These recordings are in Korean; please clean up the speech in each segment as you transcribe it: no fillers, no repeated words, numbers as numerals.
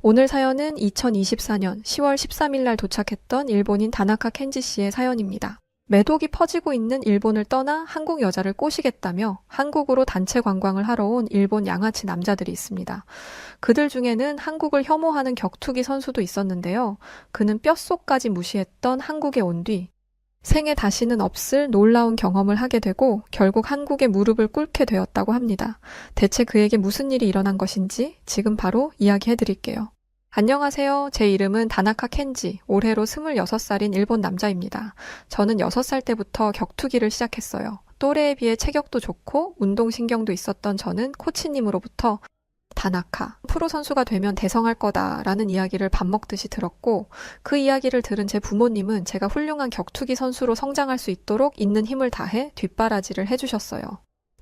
오늘 사연은 2024년 10월 13일 날 도착했던 일본인 다나카 켄지 씨의 사연입니다. 매독이 퍼지고 있는 일본을 떠나 한국 여자를 꼬시겠다며 한국으로 단체 관광을 하러 온 일본 양아치 남자들이 있습니다. 그들 중에는 한국을 혐오하는 격투기 선수도 있었는데요. 그는 뼛속까지 무시했던 한국에 온 뒤 생에 다시는 없을 놀라운 경험을 하게 되고 결국 한국에 무릎을 꿇게 되었다고 합니다. 대체 그에게 무슨 일이 일어난 것인지 지금 바로 이야기해 드릴게요. 안녕하세요. 제 이름은 다나카 켄지, 올해로 26살인 일본 남자입니다. 저는 6살 때부터 격투기를 시작했어요. 또래에 비해 체격도 좋고 운동신경도 있었던 저는 코치님으로부터 다나카, 프로 선수가 되면 대성할 거다라는 이야기를 밥 먹듯이 들었고 그 이야기를 들은 제 부모님은 제가 훌륭한 격투기 선수로 성장할 수 있도록 있는 힘을 다해 뒷바라지를 해주셨어요.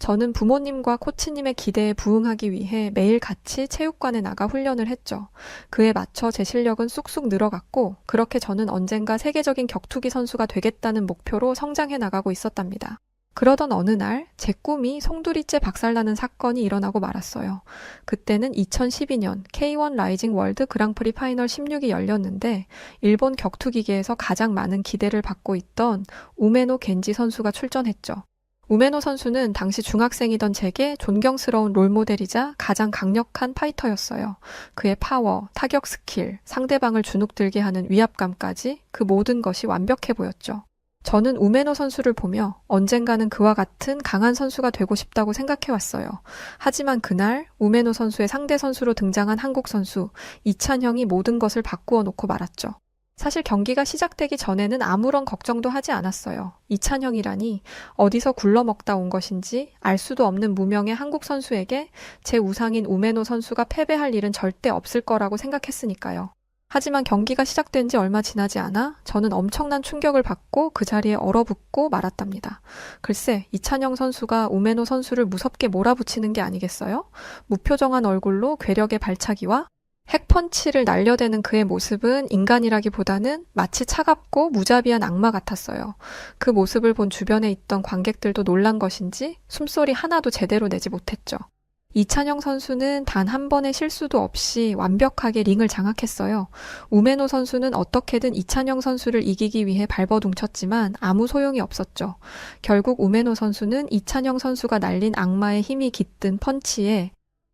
저는 부모님과 코치님의 기대에 부응하기 위해 매일 같이 체육관에 나가 훈련을 했죠. 그에 맞춰 제 실력은 쑥쑥 늘어갔고 그렇게 저는 언젠가 세계적인 격투기 선수가 되겠다는 목표로 성장해 나가고 있었답니다. 그러던 어느 날 제 꿈이 송두리째 박살나는 사건이 일어나고 말았어요. 그때는 2012년 K1 라이징 월드 그랑프리 파이널 16이 열렸는데 일본 격투기계에서 가장 많은 기대를 받고 있던 우메노 겐지 선수가 출전했죠. 우메노 선수는 당시 중학생이던 제게 존경스러운 롤모델이자 가장 강력한 파이터였어요. 그의 파워, 타격 스킬, 상대방을 주눅들게 하는 위압감까지 그 모든 것이 완벽해 보였죠. 저는 우메노 선수를 보며 언젠가는 그와 같은 강한 선수가 되고 싶다고 생각해왔어요. 하지만 그날 우메노 선수의 상대 선수로 등장한 한국 선수 이찬형이 모든 것을 바꾸어 놓고 말았죠. 사실 경기가 시작되기 전에는 아무런 걱정도 하지 않았어요. 이찬형이라니 어디서 굴러먹다 온 것인지 알 수도 없는 무명의 한국 선수에게 제 우상인 우메노 선수가 패배할 일은 절대 없을 거라고 생각했으니까요. 하지만 경기가 시작된 지 얼마 지나지 않아 저는 엄청난 충격을 받고 그 자리에 얼어붙고 말았답니다. 글쎄, 이찬영 선수가 우메노 선수를 무섭게 몰아붙이는 게 아니겠어요? 무표정한 얼굴로 괴력의 발차기와 핵펀치를 날려대는 그의 모습은 인간이라기보다는 마치 차갑고 무자비한 악마 같았어요. 그 모습을 본 주변에 있던 관객들도 놀란 것인지 숨소리 하나도 제대로 내지 못했죠. 이찬영 선수는 단 한 번의 실수도 없이 완벽하게 링을 장악했어요. 우메노 선수는 어떻게든 이찬영 선수를 이기기 위해 발버둥쳤지만 아무 소용이 없었죠. 결국 우메노 선수는 이찬영 선수가 날린 악마의 힘이 깃든 펀치에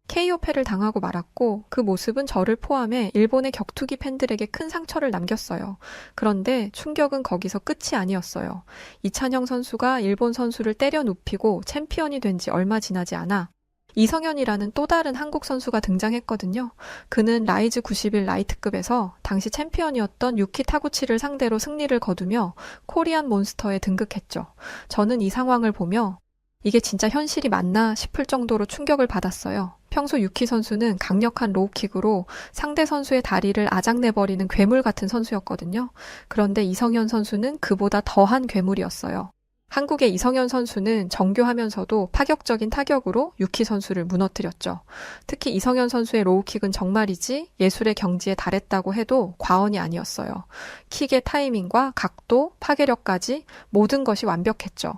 KO패를 당하고 말았고 그 모습은 저를 포함해 일본의 격투기 팬들에게 큰 상처를 남겼어요. 그런데 충격은 거기서 끝이 아니었어요. 이찬영 선수가 일본 선수를 때려 눕히고 챔피언이 된 지 얼마 지나지 않아 이성현이라는 또 다른 한국 선수가 등장했거든요. 그는 라이즈 91 라이트급에서 당시 챔피언이었던 유키 타구치를 상대로 승리를 거두며 코리안 몬스터에 등극했죠. 저는 이 상황을 보며 이게 진짜 현실이 맞나 싶을 정도로 충격을 받았어요. 평소 유키 선수는 강력한 로우킥으로 상대 선수의 다리를 아작내버리는 괴물 같은 선수였거든요. 그런데 이성현 선수는 그보다 더한 괴물이었어요. 한국의 이성현 선수는 정교하면서도 파격적인 타격으로 유키 선수를 무너뜨렸죠. 특히 이성현 선수의 로우킥은 정말이지 예술의 경지에 달했다고 해도 과언이 아니었어요. 킥의 타이밍과 각도, 파괴력까지 모든 것이 완벽했죠.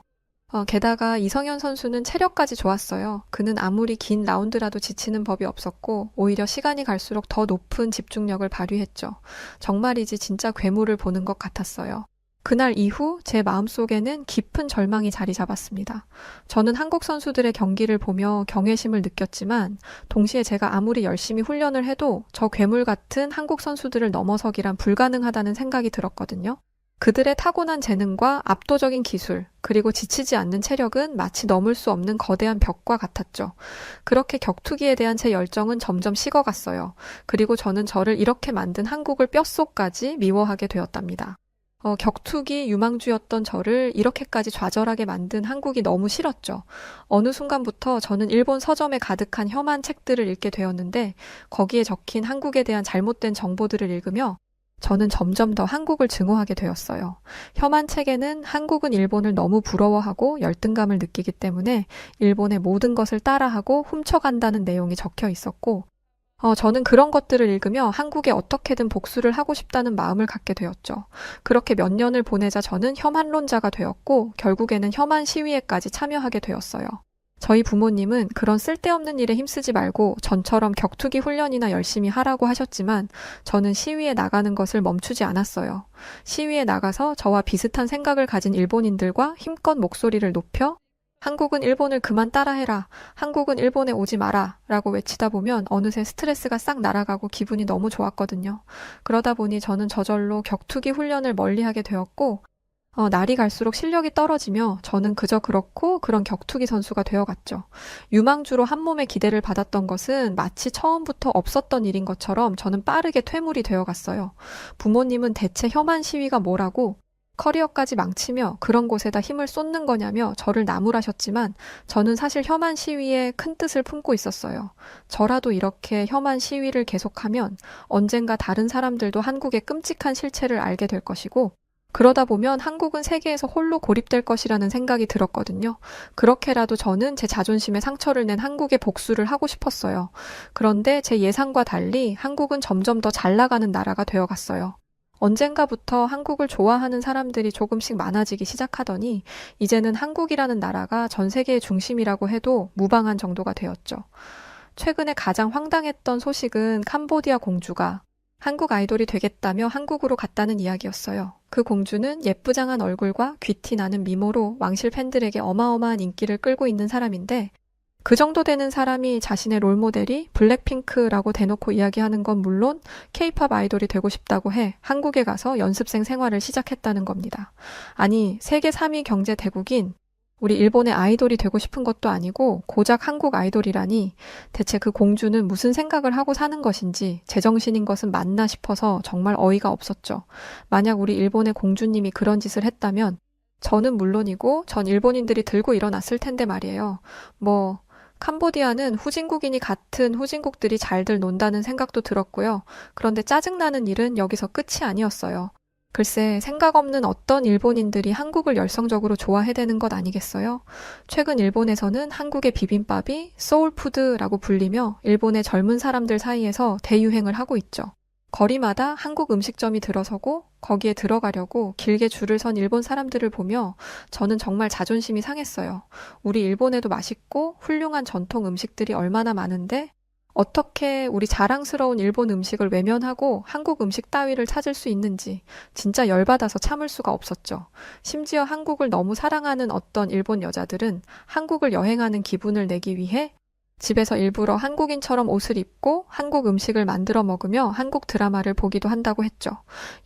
게다가 이성현 선수는 체력까지 좋았어요. 그는 아무리 긴 라운드라도 지치는 법이 없었고 오히려 시간이 갈수록 더 높은 집중력을 발휘했죠. 정말이지 진짜 괴물을 보는 것 같았어요. 그날 이후 제 마음속에는 깊은 절망이 자리 잡았습니다. 저는 한국 선수들의 경기를 보며 경외심을 느꼈지만 동시에 제가 아무리 열심히 훈련을 해도 저 괴물 같은 한국 선수들을 넘어서기란 불가능하다는 생각이 들었거든요. 그들의 타고난 재능과 압도적인 기술, 그리고 지치지 않는 체력은 마치 넘을 수 없는 거대한 벽과 같았죠. 그렇게 격투기에 대한 제 열정은 점점 식어갔어요. 그리고 저는 저를 이렇게 만든 한국을 뼛속까지 미워하게 되었답니다. 격투기 유망주였던 저를 이렇게까지 좌절하게 만든 한국이 너무 싫었죠. 어느 순간부터 저는 일본 서점에 가득한 혐한 책들을 읽게 되었는데 거기에 적힌 한국에 대한 잘못된 정보들을 읽으며 저는 점점 더 한국을 증오하게 되었어요. 혐한 책에는 한국은 일본을 너무 부러워하고 열등감을 느끼기 때문에 일본의 모든 것을 따라하고 훔쳐간다는 내용이 적혀 있었고 저는 그런 것들을 읽으며 한국에 어떻게든 복수를 하고 싶다는 마음을 갖게 되었죠. 그렇게 몇 년을 보내자 저는 혐한론자가 되었고 결국에는 혐한 시위에까지 참여하게 되었어요. 저희 부모님은 그런 쓸데없는 일에 힘쓰지 말고 전처럼 격투기 훈련이나 열심히 하라고 하셨지만 저는 시위에 나가는 것을 멈추지 않았어요. 시위에 나가서 저와 비슷한 생각을 가진 일본인들과 힘껏 목소리를 높여 한국은 일본을 그만 따라해라. 한국은 일본에 오지 마라. 라고 외치다 보면 어느새 스트레스가 싹 날아가고 기분이 너무 좋았거든요. 그러다 보니 저는 저절로 격투기 훈련을 멀리하게 되었고 날이 갈수록 실력이 떨어지며 저는 그저 그렇고 그런 격투기 선수가 되어갔죠. 유망주로 한 몸에 기대를 받았던 것은 마치 처음부터 없었던 일인 것처럼 저는 빠르게 퇴물이 되어갔어요. 부모님은 대체 혐한 시위가 뭐라고 커리어까지 망치며 그런 곳에다 힘을 쏟는 거냐며 저를 나무라셨지만 저는 사실 혐한 시위에 큰 뜻을 품고 있었어요. 저라도 이렇게 혐한 시위를 계속하면 언젠가 다른 사람들도 한국의 끔찍한 실체를 알게 될 것이고 그러다 보면 한국은 세계에서 홀로 고립될 것이라는 생각이 들었거든요. 그렇게라도 저는 제 자존심에 상처를 낸 한국에 복수를 하고 싶었어요. 그런데 제 예상과 달리 한국은 점점 더 잘 나가는 나라가 되어갔어요. 언젠가부터 한국을 좋아하는 사람들이 조금씩 많아지기 시작하더니 이제는 한국이라는 나라가 전 세계의 중심이라고 해도 무방한 정도가 되었죠. 최근에 가장 황당했던 소식은 캄보디아 공주가 한국 아이돌이 되겠다며 한국으로 갔다는 이야기였어요. 그 공주는 예쁘장한 얼굴과 귀티 나는 미모로 왕실 팬들에게 어마어마한 인기를 끌고 있는 사람인데 그 정도 되는 사람이 자신의 롤모델이 블랙핑크라고 대놓고 이야기하는 건 물론 케이팝 아이돌이 되고 싶다고 해 한국에 가서 연습생 생활을 시작했다는 겁니다. 아니, 세계 3위 경제 대국인 우리 일본의 아이돌이 되고 싶은 것도 아니고 고작 한국 아이돌이라니 대체 그 공주는 무슨 생각을 하고 사는 것인지 제정신인 것은 맞나 싶어서 정말 어이가 없었죠. 만약 우리 일본의 공주님이 그런 짓을 했다면 저는 물론이고 전 일본인들이 들고 일어났을 텐데 말이에요. 캄보디아는 후진국이니 같은 후진국들이 잘들 논다는 생각도 들었고요. 그런데 짜증나는 일은 여기서 끝이 아니었어요. 글쎄, 생각 없는 어떤 일본인들이 한국을 열성적으로 좋아해대는 것 아니겠어요? 최근 일본에서는 한국의 비빔밥이 소울푸드라고 불리며 일본의 젊은 사람들 사이에서 대유행을 하고 있죠. 거리마다 한국 음식점이 들어서고 거기에 들어가려고 길게 줄을 선 일본 사람들을 보며 저는 정말 자존심이 상했어요. 우리 일본에도 맛있고 훌륭한 전통 음식들이 얼마나 많은데 어떻게 우리 자랑스러운 일본 음식을 외면하고 한국 음식 따위를 찾을 수 있는지 진짜 열받아서 참을 수가 없었죠. 심지어 한국을 너무 사랑하는 어떤 일본 여자들은 한국을 여행하는 기분을 내기 위해 집에서 일부러 한국인처럼 옷을 입고 한국 음식을 만들어 먹으며 한국 드라마를 보기도 한다고 했죠.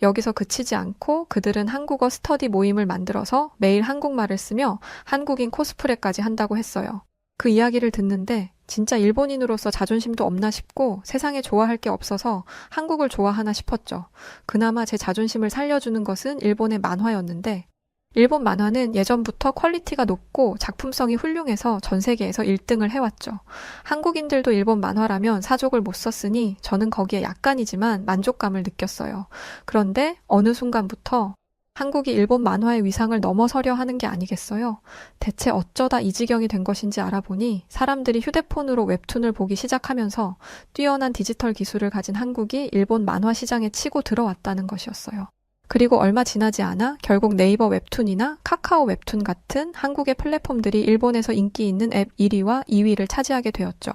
여기서 그치지 않고 그들은 한국어 스터디 모임을 만들어서 매일 한국말을 쓰며 한국인 코스프레까지 한다고 했어요. 그 이야기를 듣는데 진짜 일본인으로서 자존심도 없나 싶고 세상에 좋아할 게 없어서 한국을 좋아하나 싶었죠. 그나마 제 자존심을 살려주는 것은 일본의 만화였는데 일본 만화는 예전부터 퀄리티가 높고 작품성이 훌륭해서 전 세계에서 1등을 해왔죠. 한국인들도 일본 만화라면 사족을 못 썼으니 저는 거기에 약간이지만 만족감을 느꼈어요. 그런데 어느 순간부터 한국이 일본 만화의 위상을 넘어서려 하는 게 아니겠어요? 대체 어쩌다 이 지경이 된 것인지 알아보니 사람들이 휴대폰으로 웹툰을 보기 시작하면서 뛰어난 디지털 기술을 가진 한국이 일본 만화 시장에 치고 들어왔다는 것이었어요. 그리고 얼마 지나지 않아 결국 네이버 웹툰이나 카카오 웹툰 같은 한국의 플랫폼들이 일본에서 인기 있는 앱 1위와 2위를 차지하게 되었죠.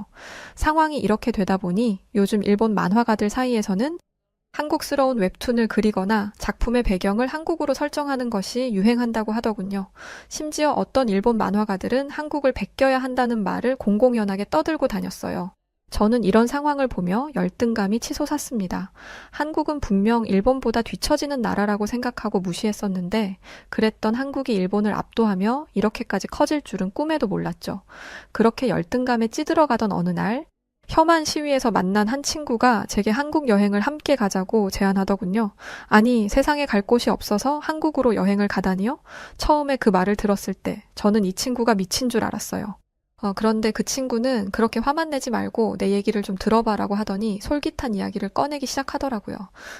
상황이 이렇게 되다 보니 요즘 일본 만화가들 사이에서는 한국스러운 웹툰을 그리거나 작품의 배경을 한국으로 설정하는 것이 유행한다고 하더군요. 심지어 어떤 일본 만화가들은 한국을 베껴야 한다는 말을 공공연하게 떠들고 다녔어요. 저는 이런 상황을 보며 열등감이 치솟았습니다. 한국은 분명 일본보다 뒤처지는 나라라고 생각하고 무시했었는데 그랬던 한국이 일본을 압도하며 이렇게까지 커질 줄은 꿈에도 몰랐죠. 그렇게 열등감에 찌들어가던 어느 날 혐한 시위에서 만난 한 친구가 제게 한국 여행을 함께 가자고 제안하더군요. 아니, 세상에 갈 곳이 없어서 한국으로 여행을 가다니요? 처음에 그 말을 들었을 때 저는 이 친구가 미친 줄 알았어요. 그런데 그 친구는 그렇게 화만 내지 말고 내 얘기를 좀 들어봐라고 하더니 솔깃한 이야기를 꺼내기 시작하더라고요.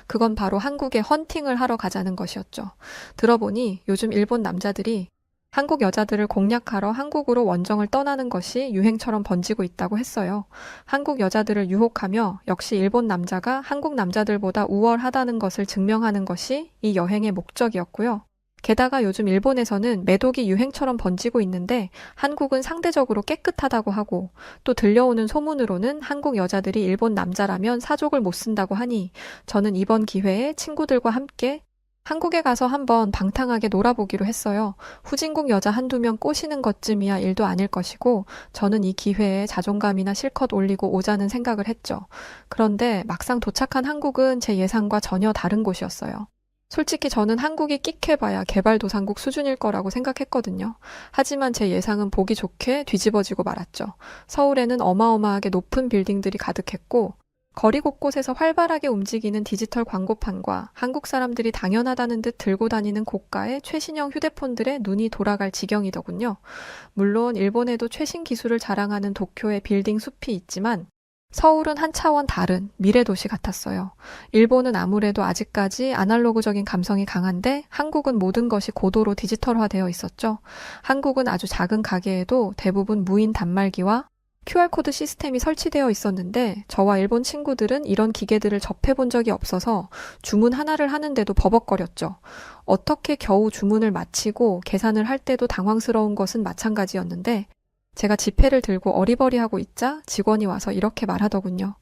그건 바로 한국에 헌팅을 하러 가자는 것이었죠. 들어보니 요즘 일본 남자들이 한국 여자들을 공략하러 한국으로 원정을 떠나는 것이 유행처럼 번지고 있다고 했어요. 한국 여자들을 유혹하며 역시 일본 남자가 한국 남자들보다 우월하다는 것을 증명하는 것이 이 여행의 목적이었고요. 게다가 요즘 일본에서는 매독이 유행처럼 번지고 있는데 한국은 상대적으로 깨끗하다고 하고 또 들려오는 소문으로는 한국 여자들이 일본 남자라면 사족을 못 쓴다고 하니 저는 이번 기회에 친구들과 함께 한국에 가서 한번 방탕하게 놀아보기로 했어요. 후진국 여자 한두 명 꼬시는 것쯤이야 일도 아닐 것이고 저는 이 기회에 자존감이나 실컷 올리고 오자는 생각을 했죠. 그런데 막상 도착한 한국은 제 예상과 전혀 다른 곳이었어요. 솔직히 저는 한국이 끽해봐야 개발도상국 수준일 거라고 생각했거든요. 하지만 제 예상은 보기 좋게 뒤집어지고 말았죠. 서울에는 어마어마하게 높은 빌딩들이 가득했고 거리 곳곳에서 활발하게 움직이는 디지털 광고판과 한국 사람들이 당연하다는 듯 들고 다니는 고가의 최신형 휴대폰들에 눈이 돌아갈 지경이더군요. 물론 일본에도 최신 기술을 자랑하는 도쿄의 빌딩 숲이 있지만 서울은 한 차원 다른 미래 도시 같았어요. 일본은 아무래도 아직까지 아날로그적인 감성이 강한데 한국은 모든 것이 고도로 디지털화되어 있었죠. 한국은 아주 작은 가게에도 대부분 무인 단말기와 QR코드 시스템이 설치되어 있었는데 저와 일본 친구들은 이런 기계들을 접해본 적이 없어서 주문 하나를 하는데도 버벅거렸죠. 어떻게 겨우 주문을 마치고 계산을 할 때도 당황스러운 것은 마찬가지였는데 제가 지폐를 들고 어리버리하고 있자 직원이 와서 이렇게 말하더군요.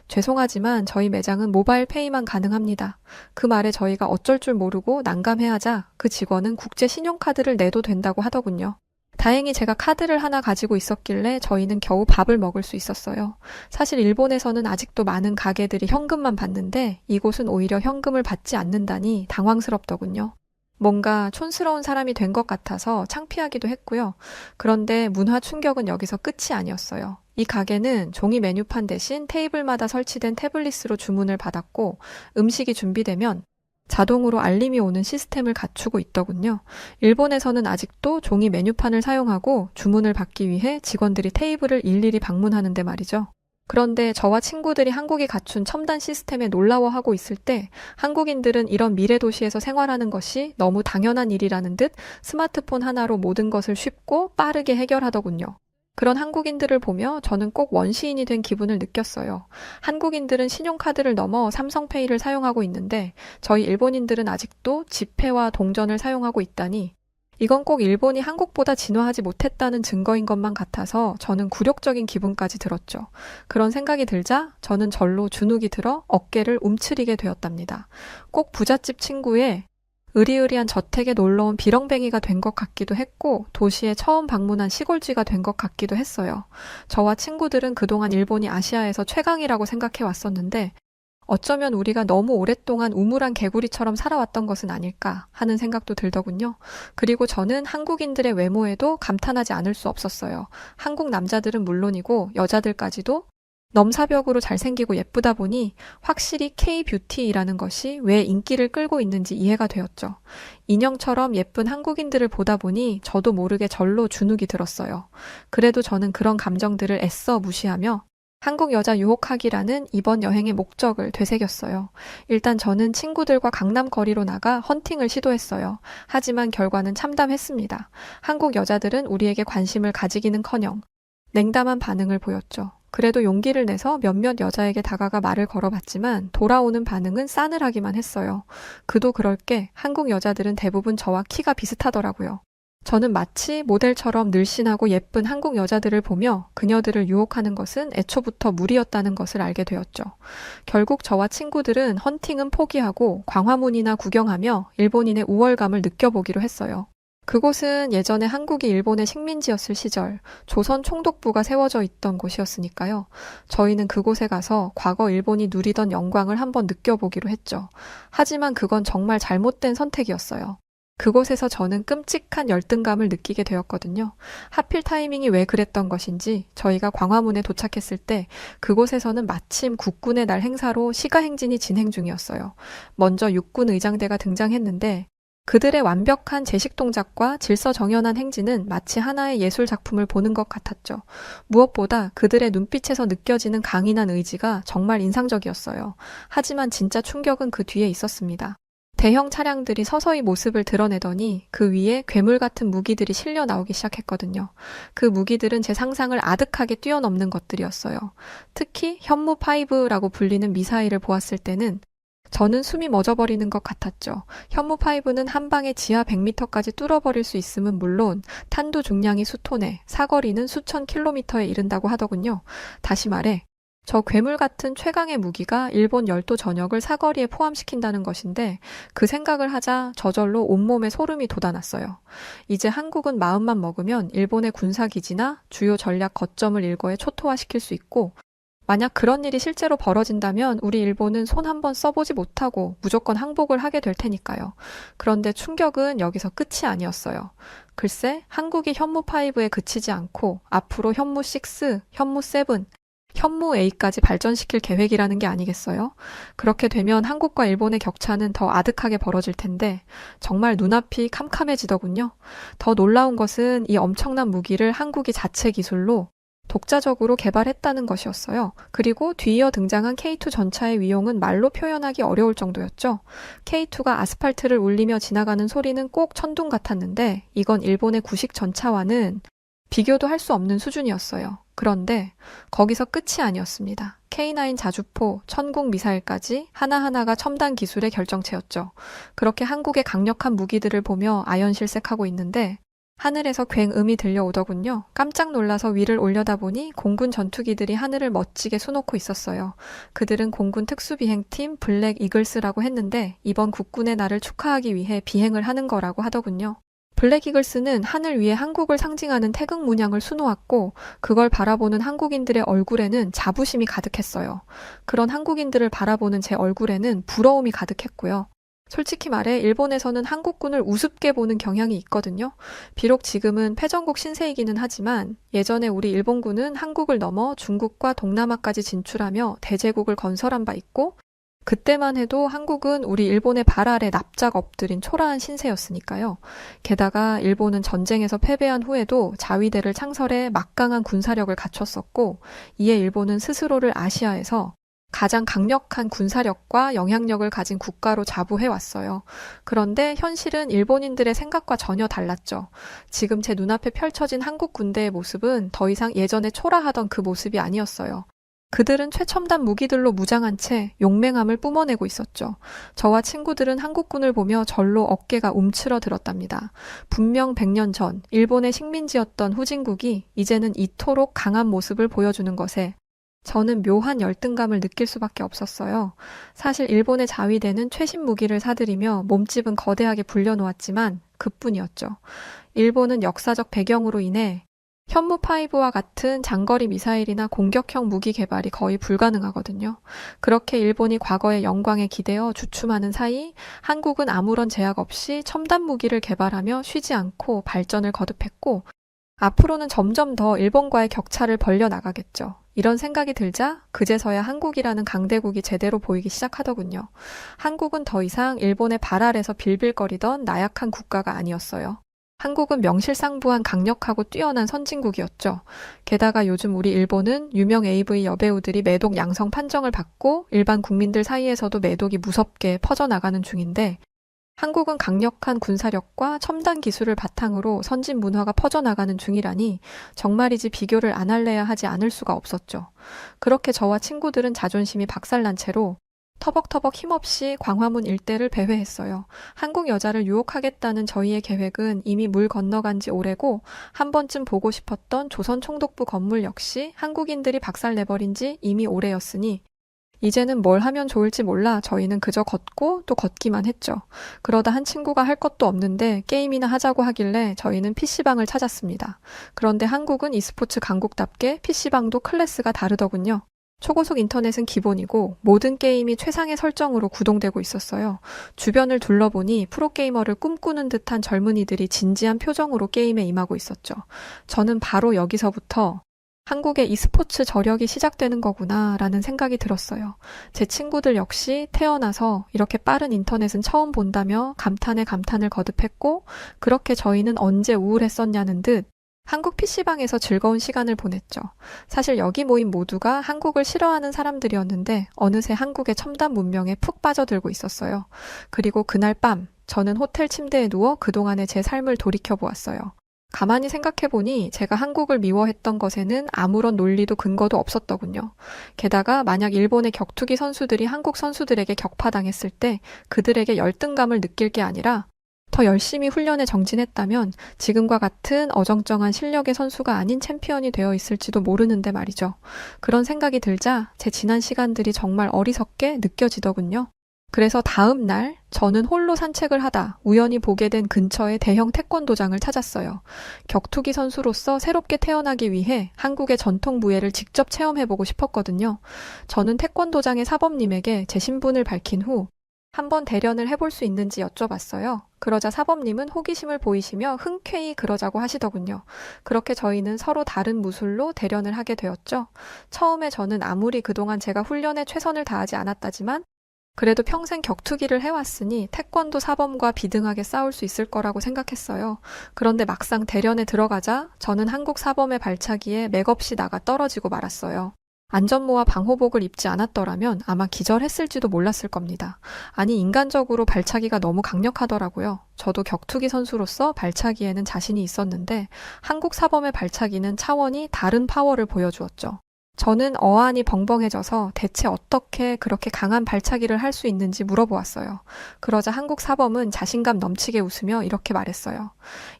죄송하지만 저희 매장은 모바일 페이만 가능합니다. 그 말에 저희가 어쩔 줄 모르고 난감해하자 그 직원은 국제 신용카드를 내도 된다고 하더군요. 다행히 제가 카드를 하나 가지고 있었길래 저희는 겨우 밥을 먹을 수 있었어요. 사실 일본에서는 아직도 많은 가게들이 현금만 받는데 이곳은 오히려 현금을 받지 않는다니 당황스럽더군요. 뭔가 촌스러운 사람이 된 것 같아서 창피하기도 했고요. 그런데 문화 충격은 여기서 끝이 아니었어요. 이 가게는 종이 메뉴판 대신 테이블마다 설치된 태블릿으로 주문을 받았고 음식이 준비되면 자동으로 알림이 오는 시스템을 갖추고 있더군요. 일본에서는 아직도 종이 메뉴판을 사용하고 주문을 받기 위해 직원들이 테이블을 일일이 방문하는데 말이죠. 그런데 저와 친구들이 한국이 갖춘 첨단 시스템에 놀라워하고 있을 때 한국인들은 이런 미래 도시에서 생활하는 것이 너무 당연한 일이라는 듯 스마트폰 하나로 모든 것을 쉽고 빠르게 해결하더군요. 그런 한국인들을 보며 저는 꼭 원시인이 된 기분을 느꼈어요. 한국인들은 신용카드를 넘어 삼성페이를 사용하고 있는데 저희 일본인들은 아직도 지폐와 동전을 사용하고 있다니 이건 꼭 일본이 한국보다 진화하지 못했다는 증거인 것만 같아서 저는 굴욕적인 기분까지 들었죠. 그런 생각이 들자 저는 절로 주눅이 들어 어깨를 움츠리게 되었답니다. 꼭 부잣집 친구의 으리으리한 저택에 놀러온 비렁뱅이가 된 것 같기도 했고 도시에 처음 방문한 시골쥐가 된 것 같기도 했어요. 저와 친구들은 그동안 일본이 아시아에서 최강이라고 생각해 왔었는데 어쩌면 우리가 너무 오랫동안 우물안 개구리처럼 살아왔던 것은 아닐까 하는 생각도 들더군요. 그리고 저는 한국인들의 외모에도 감탄하지 않을 수 없었어요. 한국 남자들은 물론이고 여자들까지도 넘사벽으로 잘생기고 예쁘다 보니 확실히 K-뷰티라는 것이 왜 인기를 끌고 있는지 이해가 되었죠. 인형처럼 예쁜 한국인들을 보다 보니 저도 모르게 절로 주눅이 들었어요. 그래도 저는 그런 감정들을 애써 무시하며 한국 여자 유혹하기라는 이번 여행의 목적을 되새겼어요. 일단 저는 친구들과 강남 거리로 나가 헌팅을 시도했어요. 하지만 결과는 참담했습니다. 한국 여자들은 우리에게 관심을 가지기는커녕 냉담한 반응을 보였죠. 그래도 용기를 내서 몇몇 여자에게 다가가 말을 걸어봤지만 돌아오는 반응은 싸늘하기만 했어요. 그도 그럴 게 한국 여자들은 대부분 저와 키가 비슷하더라고요. 저는 마치 모델처럼 늘씬하고 예쁜 한국 여자들을 보며 그녀들을 유혹하는 것은 애초부터 무리였다는 것을 알게 되었죠. 결국 저와 친구들은 헌팅은 포기하고 광화문이나 구경하며 일본인의 우월감을 느껴보기로 했어요. 그곳은 예전에 한국이 일본의 식민지였을 시절 조선 총독부가 세워져 있던 곳이었으니까요. 저희는 그곳에 가서 과거 일본이 누리던 영광을 한번 느껴보기로 했죠. 하지만 그건 정말 잘못된 선택이었어요. 그곳에서 저는 끔찍한 열등감을 느끼게 되었거든요. 하필 타이밍이 왜 그랬던 것인지 저희가 광화문에 도착했을 때 그곳에서는 마침 국군의 날 행사로 시가행진이 진행 중이었어요. 먼저 육군 의장대가 등장했는데 그들의 완벽한 제식 동작과 질서정연한 행진은 마치 하나의 예술 작품을 보는 것 같았죠. 무엇보다 그들의 눈빛에서 느껴지는 강인한 의지가 정말 인상적이었어요. 하지만 진짜 충격은 그 뒤에 있었습니다. 대형 차량들이 서서히 모습을 드러내더니 그 위에 괴물 같은 무기들이 실려 나오기 시작했거든요. 그 무기들은 제 상상을 아득하게 뛰어넘는 것들이었어요. 특히 현무5라고 불리는 미사일을 보았을 때는 저는 숨이 멎어버리는 것 같았죠. 현무5는 한 방에 지하 100m까지 뚫어버릴 수 있음은 물론 탄두 중량이 수톤에 사거리는 수천 킬로미터에 이른다고 하더군요. 다시 말해 저 괴물 같은 최강의 무기가 일본 열도 전역을 사거리에 포함시킨다는 것인데 그 생각을 하자 저절로 온몸에 소름이 돋아났어요. 이제 한국은 마음만 먹으면 일본의 군사기지나 주요 전략 거점을 일거에 초토화시킬 수 있고 만약 그런 일이 실제로 벌어진다면 우리 일본은 손 한번 써보지 못하고 무조건 항복을 하게 될 테니까요. 그런데 충격은 여기서 끝이 아니었어요. 글쎄, 한국이 현무5에 그치지 않고 앞으로 현무6, 현무7, 현무8까지 발전시킬 계획이라는 게 아니겠어요? 그렇게 되면 한국과 일본의 격차는 더 아득하게 벌어질 텐데 정말 눈앞이 캄캄해지더군요. 더 놀라운 것은 이 엄청난 무기를 한국이 자체 기술로 독자적으로 개발했다는 것이었어요. 그리고 뒤이어 등장한 K2 전차의 위용은 말로 표현하기 어려울 정도였죠. K2가 아스팔트를 울리며 지나가는 소리는 꼭 천둥 같았는데 이건 일본의 구식 전차와는 비교도 할 수 없는 수준이었어요. 그런데 거기서 끝이 아니었습니다. K9 자주포, 천궁 미사일까지 하나하나가 첨단 기술의 결정체였죠. 그렇게 한국의 강력한 무기들을 보며 아연실색하고 있는데 하늘에서 굉음이 들려오더군요. 깜짝 놀라서 위를 올려다보니 공군 전투기들이 하늘을 멋지게 수놓고 있었어요. 그들은 공군 특수비행팀 블랙 이글스라고 했는데 이번 국군의 날을 축하하기 위해 비행을 하는 거라고 하더군요. 블랙 이글스는 하늘 위에 한국을 상징하는 태극 문양을 수놓았고 그걸 바라보는 한국인들의 얼굴에는 자부심이 가득했어요. 그런 한국인들을 바라보는 제 얼굴에는 부러움이 가득했고요. 솔직히 말해 일본에서는 한국군을 우습게 보는 경향이 있거든요. 비록 지금은 패전국 신세이기는 하지만 예전에 우리 일본군은 한국을 넘어 중국과 동남아까지 진출하며 대제국을 건설한 바 있고 그때만 해도 한국은 우리 일본의 발 아래 납작 엎드린 초라한 신세였으니까요. 게다가 일본은 전쟁에서 패배한 후에도 자위대를 창설해 막강한 군사력을 갖췄었고 이에 일본은 스스로를 아시아에서 가장 강력한 군사력과 영향력을 가진 국가로 자부해왔어요. 그런데 현실은 일본인들의 생각과 전혀 달랐죠. 지금 제 눈앞에 펼쳐진 한국 군대의 모습은 더 이상 예전에 초라하던 그 모습이 아니었어요. 그들은 최첨단 무기들로 무장한 채 용맹함을 뿜어내고 있었죠. 저와 친구들은 한국군을 보며 절로 어깨가 움츠러들었답니다. 분명 100년 전 일본의 식민지였던 후진국이 이제는 이토록 강한 모습을 보여주는 것에 저는 묘한 열등감을 느낄 수밖에 없었어요. 사실 일본의 자위대는 최신 무기를 사들이며 몸집은 거대하게 불려놓았지만 그뿐이었죠. 일본은 역사적 배경으로 인해 현무5와 같은 장거리 미사일이나 공격형 무기 개발이 거의 불가능하거든요. 그렇게 일본이 과거의 영광에 기대어 주춤하는 사이 한국은 아무런 제약 없이 첨단 무기를 개발하며 쉬지 않고 발전을 거듭했고 앞으로는 점점 더 일본과의 격차를 벌려나가겠죠. 이런 생각이 들자 그제서야 한국이라는 강대국이 제대로 보이기 시작하더군요. 한국은 더 이상 일본의 발 아래서 빌빌거리던 나약한 국가가 아니었어요. 한국은 명실상부한 강력하고 뛰어난 선진국이었죠. 게다가 요즘 우리 일본은 유명 AV 여배우들이 매독 양성 판정을 받고 일반 국민들 사이에서도 매독이 무섭게 퍼져나가는 중인데 한국은 강력한 군사력과 첨단 기술을 바탕으로 선진 문화가 퍼져나가는 중이라니 정말이지 비교를 안 할래야 하지 않을 수가 없었죠. 그렇게 저와 친구들은 자존심이 박살난 채로 터벅터벅 힘없이 광화문 일대를 배회했어요. 한국 여자를 유혹하겠다는 저희의 계획은 이미 물 건너간 지 오래고 한 번쯤 보고 싶었던 조선 총독부 건물 역시 한국인들이 박살내버린 지 이미 오래였으니 이제는 뭘 하면 좋을지 몰라 저희는 그저 걷고 또 걷기만 했죠. 그러다 한 친구가 할 것도 없는데 게임이나 하자고 하길래 저희는 PC방을 찾았습니다. 그런데 한국은 e스포츠 강국답게 PC방도 클래스가 다르더군요. 초고속 인터넷은 기본이고 모든 게임이 최상의 설정으로 구동되고 있었어요. 주변을 둘러보니 프로게이머를 꿈꾸는 듯한 젊은이들이 진지한 표정으로 게임에 임하고 있었죠. 저는 바로 여기서부터 한국의 e스포츠 저력이 시작되는 거구나 라는 생각이 들었어요. 제 친구들 역시 태어나서 이렇게 빠른 인터넷은 처음 본다며 감탄에 감탄을 거듭했고 그렇게 저희는 언제 우울했었냐는 듯 한국 PC방에서 즐거운 시간을 보냈죠. 사실 여기 모인 모두가 한국을 싫어하는 사람들이었는데 어느새 한국의 첨단 문명에 푹 빠져들고 있었어요. 그리고 그날 밤 저는 호텔 침대에 누워 그동안의 제 삶을 돌이켜보았어요. 가만히 생각해보니 제가 한국을 미워했던 것에는 아무런 논리도 근거도 없었더군요. 게다가 만약 일본의 격투기 선수들이 한국 선수들에게 격파당했을 때 그들에게 열등감을 느낄 게 아니라 더 열심히 훈련에 정진했다면 지금과 같은 어정쩡한 실력의 선수가 아닌 챔피언이 되어 있을지도 모르는데 말이죠. 그런 생각이 들자 제 지난 시간들이 정말 어리석게 느껴지더군요. 그래서 다음 날 저는 홀로 산책을 하다 우연히 보게 된 근처의 대형 태권도장을 찾았어요. 격투기 선수로서 새롭게 태어나기 위해 한국의 전통 무예를 직접 체험해보고 싶었거든요. 저는 태권도장의 사범님에게 제 신분을 밝힌 후 한번 대련을 해볼 수 있는지 여쭤봤어요. 그러자 사범님은 호기심을 보이시며 흔쾌히 그러자고 하시더군요. 그렇게 저희는 서로 다른 무술로 대련을 하게 되었죠. 처음에 저는 아무리 그동안 제가 훈련에 최선을 다하지 않았다지만 그래도 평생 격투기를 해왔으니 태권도 사범과 비등하게 싸울 수 있을 거라고 생각했어요. 그런데 막상 대련에 들어가자 저는 한국 사범의 발차기에 맥없이 나가 떨어지고 말았어요. 안전모와 방호복을 입지 않았더라면 아마 기절했을지도 몰랐을 겁니다. 아니, 인간적으로 발차기가 너무 강력하더라고요. 저도 격투기 선수로서 발차기에는 자신이 있었는데 한국 사범의 발차기는 차원이 다른 파워를 보여주었죠. 저는 어안이 벙벙해져서 대체 어떻게 그렇게 강한 발차기를 할 수 있는지 물어보았어요. 그러자 한국 사범은 자신감 넘치게 웃으며 이렇게 말했어요.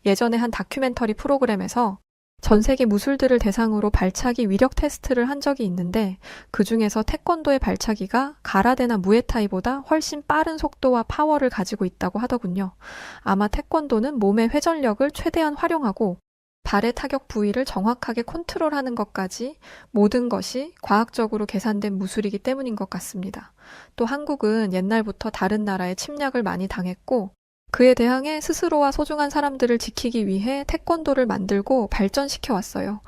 예전에 한 다큐멘터리 프로그램에서 전 세계 무술들을 대상으로 발차기 위력 테스트를 한 적이 있는데 그 중에서 태권도의 발차기가 가라데나 무에타이보다 훨씬 빠른 속도와 파워를 가지고 있다고 하더군요. 아마 태권도는 몸의 회전력을 최대한 활용하고 발의 타격 부위를 정확하게 컨트롤하는 것까지 모든 것이 과학적으로 계산된 무술이기 때문인 것 같습니다. 또 한국은 옛날부터 다른 나라의 침략을 많이 당했고 그에 대항해 스스로와 소중한 사람들을 지키기 위해 태권도를 만들고 발전시켜 왔어요.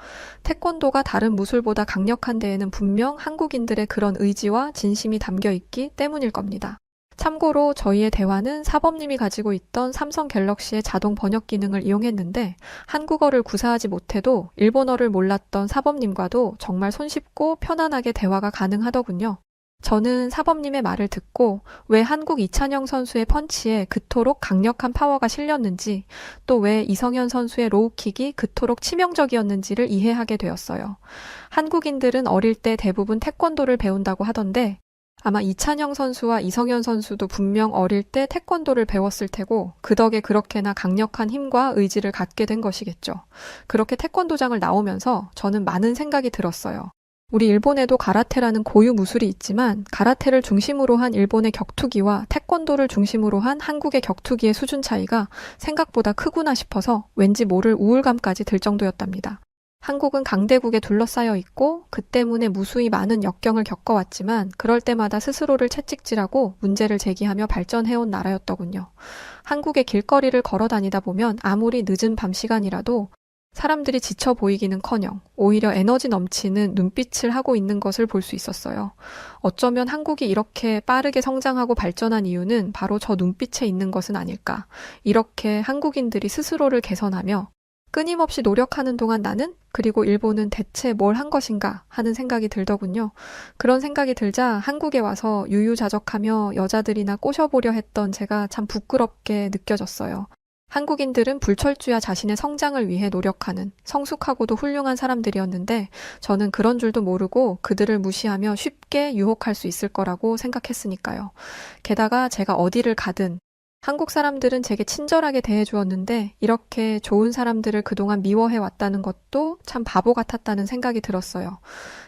태권도가 다른 무술보다 강력한 데에는 분명 한국인들의 그런 의지와 진심이 담겨 있기 때문일 겁니다. 참고로 저희의 대화는 사범님이 가지고 있던 삼성 갤럭시의 자동 번역 기능을 이용했는데 한국어를 구사하지 못해도 일본어를 몰랐던 사범님과도 정말 손쉽고 편안하게 대화가 가능하더군요. 저는 사범님의 말을 듣고 왜 한국 이찬영 선수의 펀치에 그토록 강력한 파워가 실렸는지 또 왜 이성현 선수의 로우킥이 그토록 치명적이었는지를 이해하게 되었어요. 한국인들은 어릴 때 대부분 태권도를 배운다고 하던데 아마 이찬영 선수와 이성현 선수도 분명 어릴 때 태권도를 배웠을 테고 그 덕에 그렇게나 강력한 힘과 의지를 갖게 된 것이겠죠. 그렇게 태권도장을 나오면서 저는 많은 생각이 들었어요. 우리 일본에도 가라테라는 고유 무술이 있지만 가라테를 중심으로 한 일본의 격투기와 태권도를 중심으로 한 한국의 격투기의 수준 차이가 생각보다 크구나 싶어서 왠지 모를 우울감까지 들 정도였답니다. 한국은 강대국에 둘러싸여 있고 그 때문에 무수히 많은 역경을 겪어왔지만 그럴 때마다 스스로를 채찍질하고 문제를 제기하며 발전해온 나라였더군요. 한국의 길거리를 걸어 다니다 보면 아무리 늦은 밤 시간이라도 사람들이 지쳐 보이기는커녕 오히려 에너지 넘치는 눈빛을 하고 있는 것을 볼 수 있었어요. 어쩌면 한국이 이렇게 빠르게 성장하고 발전한 이유는 바로 저 눈빛에 있는 것은 아닐까. 이렇게 한국인들이 스스로를 개선하며 끊임없이 노력하는 동안 나는 그리고 일본은 대체 뭘 한 것인가 하는 생각이 들더군요. 그런 생각이 들자 한국에 와서 유유자적하며 여자들이나 꼬셔보려 했던 제가 참 부끄럽게 느껴졌어요. 한국인들은 불철주야 자신의 성장을 위해 노력하는 성숙하고도 훌륭한 사람들이었는데 저는 그런 줄도 모르고 그들을 무시하며 쉽게 유혹할 수 있을 거라고 생각했으니까요. 게다가 제가 어디를 가든 한국 사람들은 제게 친절하게 대해주었는데 이렇게 좋은 사람들을 그동안 미워해왔다는 것도 참 바보 같았다는 생각이 들었어요.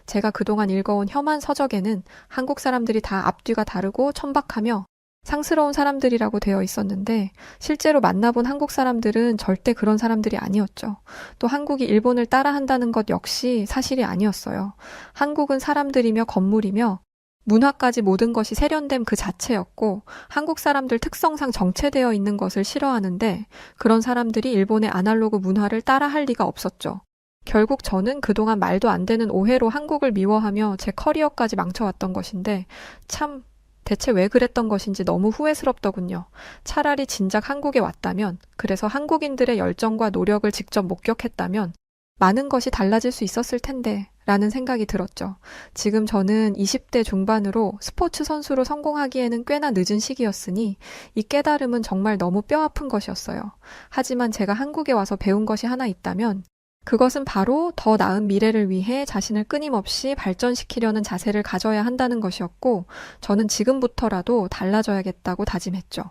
제가 그동안 읽어온 혐한 서적에는 한국 사람들이 다 앞뒤가 다르고 천박하며 상스러운 사람들이라고 되어 있었는데 실제로 만나본 한국 사람들은 절대 그런 사람들이 아니었죠. 또 한국이 일본을 따라한다는 것 역시 사실이 아니었어요. 한국은 사람들이며 건물이며 문화까지 모든 것이 세련됨 그 자체였고 한국 사람들 특성상 정체되어 있는 것을 싫어하는데 그런 사람들이 일본의 아날로그 문화를 따라할 리가 없었죠. 결국 저는 그동안 말도 안 되는 오해로 한국을 미워하며 제 커리어까지 망쳐왔던 것인데 참 대체 왜 그랬던 것인지 너무 후회스럽더군요. 차라리 진작 한국에 왔다면, 그래서 한국인들의 열정과 노력을 직접 목격했다면 많은 것이 달라질 수 있었을 텐데 라는 생각이 들었죠. 지금 저는 20대 중반으로 스포츠 선수로 성공하기에는 꽤나 늦은 시기였으니 이 깨달음은 정말 너무 뼈아픈 것이었어요. 하지만 제가 한국에 와서 배운 것이 하나 있다면 그것은 바로 더 나은 미래를 위해 자신을 끊임없이 발전시키려는 자세를 가져야 한다는 것이었고, 저는 지금부터라도 달라져야겠다고 다짐했죠.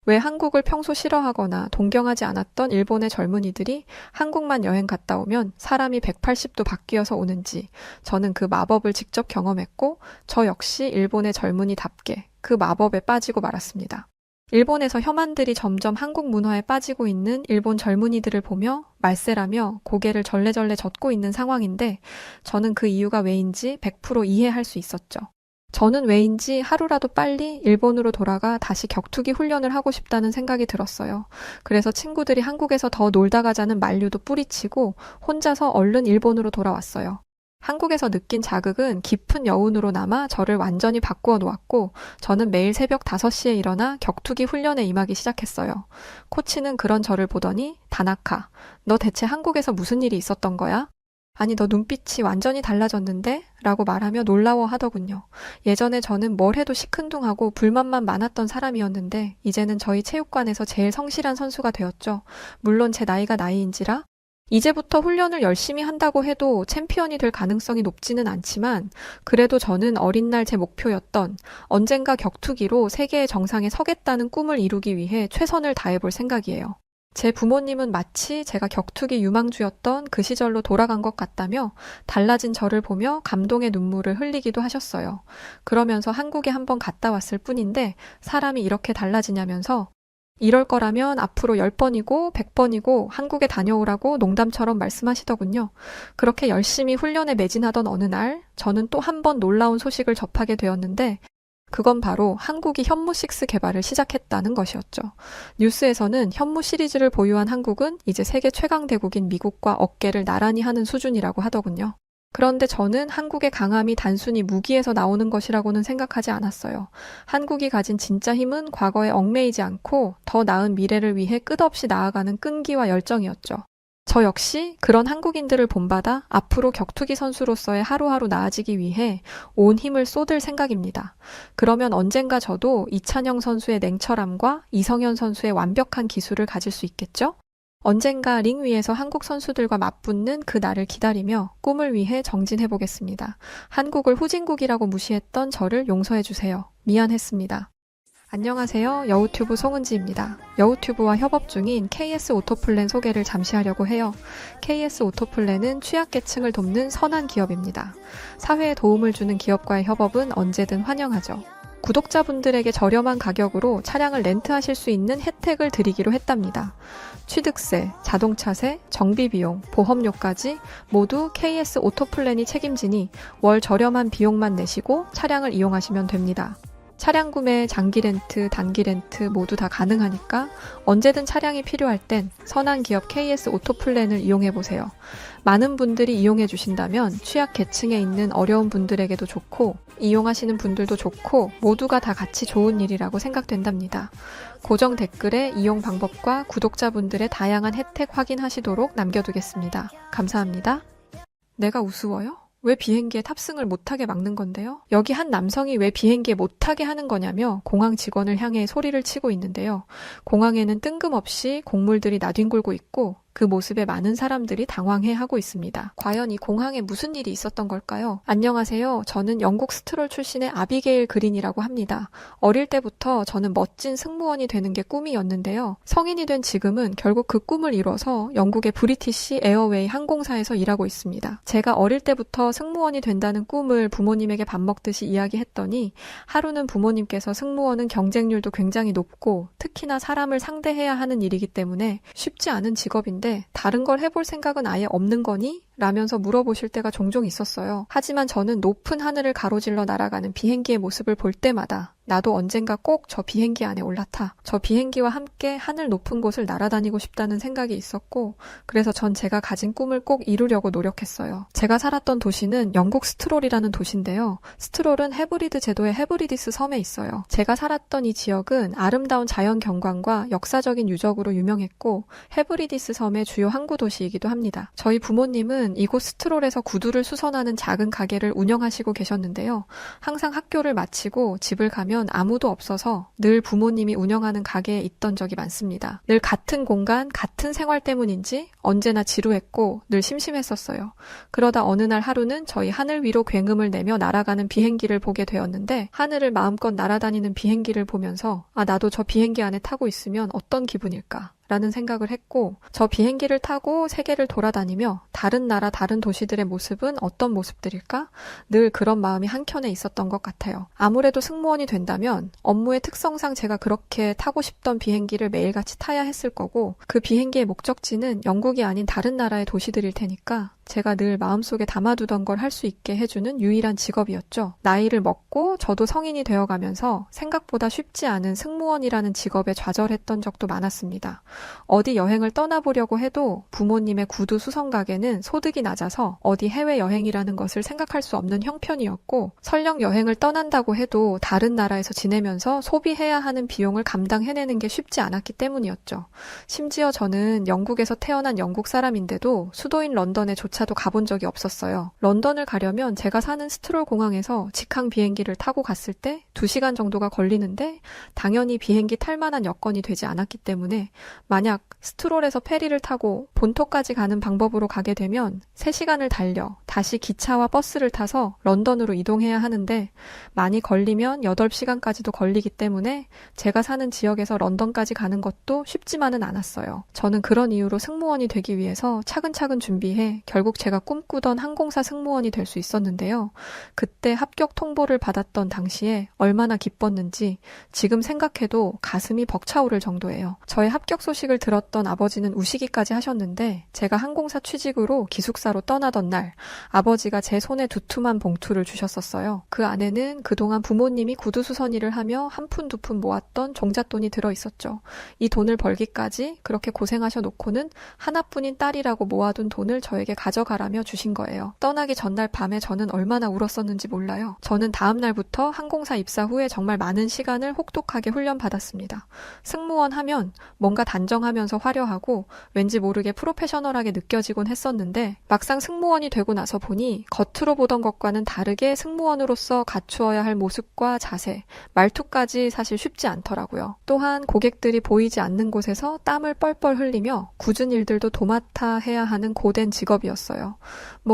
왜 한국을 평소 싫어하거나 동경하지 않았던 일본의 젊은이들이 한국만 여행 갔다 오면 사람이 180도 바뀌어서 오는지 저는 그 마법을 직접 경험했고, 저 역시 일본의 젊은이답게 그 마법에 빠지고 말았습니다. 일본에서 혐한들이 점점 한국 문화에 빠지고 있는 일본 젊은이들을 보며 말세라며 고개를 절레절레 젓고 있는 상황인데, 저는 그 이유가 왜인지 100% 이해할 수 있었죠. 저는 왜인지 하루라도 빨리 일본으로 돌아가 다시 격투기 훈련을 하고 싶다는 생각이 들었어요. 그래서 친구들이 한국에서 더 놀다 가자는 만류도 뿌리치고 혼자서 얼른 일본으로 돌아왔어요. 한국에서 느낀 자극은 깊은 여운으로 남아 저를 완전히 바꾸어 놓았고, 저는 매일 새벽 5시에 일어나 격투기 훈련에 임하기 시작했어요. 코치는 그런 저를 보더니 다나카, 너 대체 한국에서 무슨 일이 있었던 거야? 아니, 너 눈빛이 완전히 달라졌는데? 라고 말하며 놀라워 하더군요. 예전에 저는 뭘 해도 시큰둥하고 불만만 많았던 사람이었는데 이제는 저희 체육관에서 제일 성실한 선수가 되었죠. 물론 제 나이가 나이인지라 이제부터 훈련을 열심히 한다고 해도 챔피언이 될 가능성이 높지는 않지만, 그래도 저는 어린 날 제 목표였던 언젠가 격투기로 세계의 정상에 서겠다는 꿈을 이루기 위해 최선을 다해볼 생각이에요. 제 부모님은 마치 제가 격투기 유망주였던 그 시절로 돌아간 것 같다며 달라진 저를 보며 감동의 눈물을 흘리기도 하셨어요. 그러면서 한국에 한번 갔다 왔을 뿐인데 사람이 이렇게 달라지냐면서 이럴 거라면 앞으로 10번이고 100번이고 한국에 다녀오라고 농담처럼 말씀하시더군요. 그렇게 열심히 훈련에 매진하던 어느 날 저는 또 한 번 놀라운 소식을 접하게 되었는데, 그건 바로 한국이 현무6 개발을 시작했다는 것이었죠. 뉴스에서는 현무 시리즈를 보유한 한국은 이제 세계 최강 대국인 미국과 어깨를 나란히 하는 수준이라고 하더군요. 그런데 저는 한국의 강함이 단순히 무기에서 나오는 것이라고는 생각하지 않았어요. 한국이 가진 진짜 힘은 과거에 얽매이지 않고 더 나은 미래를 위해 끝없이 나아가는 끈기와 열정이었죠. 저 역시 그런 한국인들을 본받아 앞으로 격투기 선수로서의 하루하루 나아지기 위해 온 힘을 쏟을 생각입니다. 그러면 언젠가 저도 이찬영 선수의 냉철함과 이성현 선수의 완벽한 기술을 가질 수 있겠죠? 언젠가 링 위에서 한국 선수들과 맞붙는 그 날을 기다리며 꿈을 위해 정진해보겠습니다. 한국을 후진국이라고 무시했던 저를 용서해주세요. 미안했습니다. 안녕하세요. 여우튜브 송은지입니다. 여우튜브와 협업 중인 KS 오토플랜 소개를 잠시 하려고 해요. KS 오토플랜은 취약계층을 돕는 선한 기업입니다. 사회에 도움을 주는 기업과의 협업은 언제든 환영하죠. 구독자분들에게 저렴한 가격으로 차량을 렌트하실 수 있는 혜택을 드리기로 했답니다. 취득세, 자동차세, 정비비용, 보험료까지 모두 KS 오토플랜이 책임지니 월 저렴한 비용만 내시고 차량을 이용하시면 됩니다. 차량 구매, 장기 렌트, 단기 렌트 모두 다 가능하니까 언제든 차량이 필요할 땐 선한 기업 KS 오토플랜을 이용해보세요. 많은 분들이 이용해 주신다면 취약 계층에 있는 어려운 분들에게도 좋고 이용하시는 분들도 좋고 모두가 다 같이 좋은 일이라고 생각된답니다. 고정 댓글에 이용 방법과 구독자분들의 다양한 혜택 확인하시도록 남겨두겠습니다. 감사합니다. 내가 우스워요? 왜 비행기에 탑승을 못하게 막는 건데요? 여기 한 남성이 왜 비행기에 못타게 하는 거냐며 공항 직원을 향해 소리를 치고 있는데요. 공항에는 뜬금없이 곡물들이 나뒹굴고 있고 그 모습에 많은 사람들이 당황해하고 있습니다. 과연 이 공항에 무슨 일이 있었던 걸까요? 안녕하세요. 저는 영국 스트롤 출신의 아비게일 그린이라고 합니다. 어릴 때부터 저는 멋진 승무원이 되는 게 꿈이었는데요. 성인이 된 지금은 결국 그 꿈을 이뤄서 영국의 브리티시 에어웨이 항공사에서 일하고 있습니다. 제가 어릴 때부터 승무원이 된다는 꿈을 부모님에게 밥 먹듯이 이야기했더니 하루는 부모님께서 승무원은 경쟁률도 굉장히 높고 특히나 사람을 상대해야 하는 일이기 때문에 쉽지 않은 직업인데 다른 걸 해볼 생각은 아예 없는 거니? 라면서 물어보실 때가 종종 있었어요. 하지만 저는 높은 하늘을 가로질러 날아가는 비행기의 모습을 볼 때마다 나도 언젠가 꼭 저 비행기 안에 올라타. 저 비행기와 함께 하늘 높은 곳을 날아다니고 싶다는 생각이 있었고, 그래서 전 제가 가진 꿈을 꼭 이루려고 노력했어요. 제가 살았던 도시는 영국 스트롤이라는 도시인데요. 스트롤은 헤브리드 제도의 헤브리디스 섬에 있어요. 제가 살았던 이 지역은 아름다운 자연 경관과 역사적인 유적으로 유명했고, 헤브리디스 섬의 주요 항구 도시이기도 합니다. 저희 부모님은 이곳 스트롤에서 구두를 수선하는 작은 가게를 운영하시고 계셨는데요. 항상 학교를 마치고 집을 가면 아무도 없어서 늘 부모님이 운영하는 가게에 있던 적이 많습니다. 늘 같은 공간, 같은 생활 때문인지 언제나 지루했고 늘 심심했었어요. 그러다 어느 날 하루는 저희 하늘 위로 굉음을 내며 날아가는 비행기를 보게 되었는데, 하늘을 마음껏 날아다니는 비행기를 보면서 나도 저 비행기 안에 타고 있으면 어떤 기분일까? 라는 생각을 했고, 저 비행기를 타고 세계를 돌아다니며 다른 나라, 다른 도시들의 모습은 어떤 모습들일까? 늘 그런 마음이 한켠에 있었던 것 같아요. 아무래도 승무원이 된다면 업무의 특성상 제가 그렇게 타고 싶던 비행기를 매일같이 타야 했을 거고, 그 비행기의 목적지는 영국이 아닌 다른 나라의 도시들일 테니까 제가 늘 마음속에 담아두던 걸 할 수 있게 해주는 유일한 직업이었죠. 나이를 먹고 저도 성인이 되어가면서 생각보다 쉽지 않은 승무원이라는 직업에 좌절했던 적도 많았습니다. 어디 여행을 떠나보려고 해도 부모님의 구두 수선 가게는 소득이 낮아서 어디 해외여행이라는 것을 생각할 수 없는 형편이었고, 설령 여행을 떠난다고 해도 다른 나라에서 지내면서 소비해야 하는 비용을 감당해내는 게 쉽지 않았기 때문이었죠. 심지어 저는 영국에서 태어난 영국 사람인데도 수도인 런던에 조차도 가본 적이 없었어요. 런던을 가려면 제가 사는 스트롤 공항에서 직항 비행기를 타고 갔을 때 2시간 정도가 걸리는데, 당연히 비행기 탈 만한 여건이 되지 않았기 때문에 만약 스트롤에서 페리를 타고 본토까지 가는 방법으로 가게 되면 3시간을 달려 다시 기차와 버스를 타서 런던으로 이동해야 하는데, 많이 걸리면 8시간까지도 걸리기 때문에 제가 사는 지역에서 런던까지 가는 것도 쉽지만은 않았어요. 저는 그런 이유로 승무원이 되기 위해서 차근차근 준비해 결국 제가 꿈꾸던 항공사 승무원이 될 수 있었는데요. 그때 합격 통보를 받았던 당시에 얼마나 기뻤는지 지금 생각해도 가슴이 벅차오를 정도예요. 저의 합격 소식을 들었던 아버지는 우시기까지 하셨는데, 제가 항공사 취직으로 기숙사로 떠나던 날 아버지가 제 손에 두툼한 봉투를 주셨었어요. 그 안에는 그동안 부모님이 구두수선일을 하며 한 푼 두 푼 모았던 종잣돈이 들어있었죠. 이 돈을 벌기까지 그렇게 고생하셔 놓고는 하나뿐인 딸이라고 모아둔 돈을 저에게 가져가라며 주신 거예요. 떠나기 전날 밤에 저는 얼마나 울었었는지 몰라요. 저는 다음 날부터 항공사 입사 후에 정말 많은 시간을 혹독하게 훈련받았습니다. 승무원 하면 뭔가 단정하면서 화려하고 왠지 모르게 프로페셔널하게 느껴지곤 했었는데, 막상 승무원이 되고 나서 보니 겉으로 보던 것과는 다르게 승무원으로서 갖추어야 할 모습과 자세, 말투까지 사실 쉽지 않더라고요. 또한 고객들이 보이지 않는 곳에서 땀을 뻘뻘 흘리며 굳은 일들도 도맡아 해야 하는 고된 직업이었어요.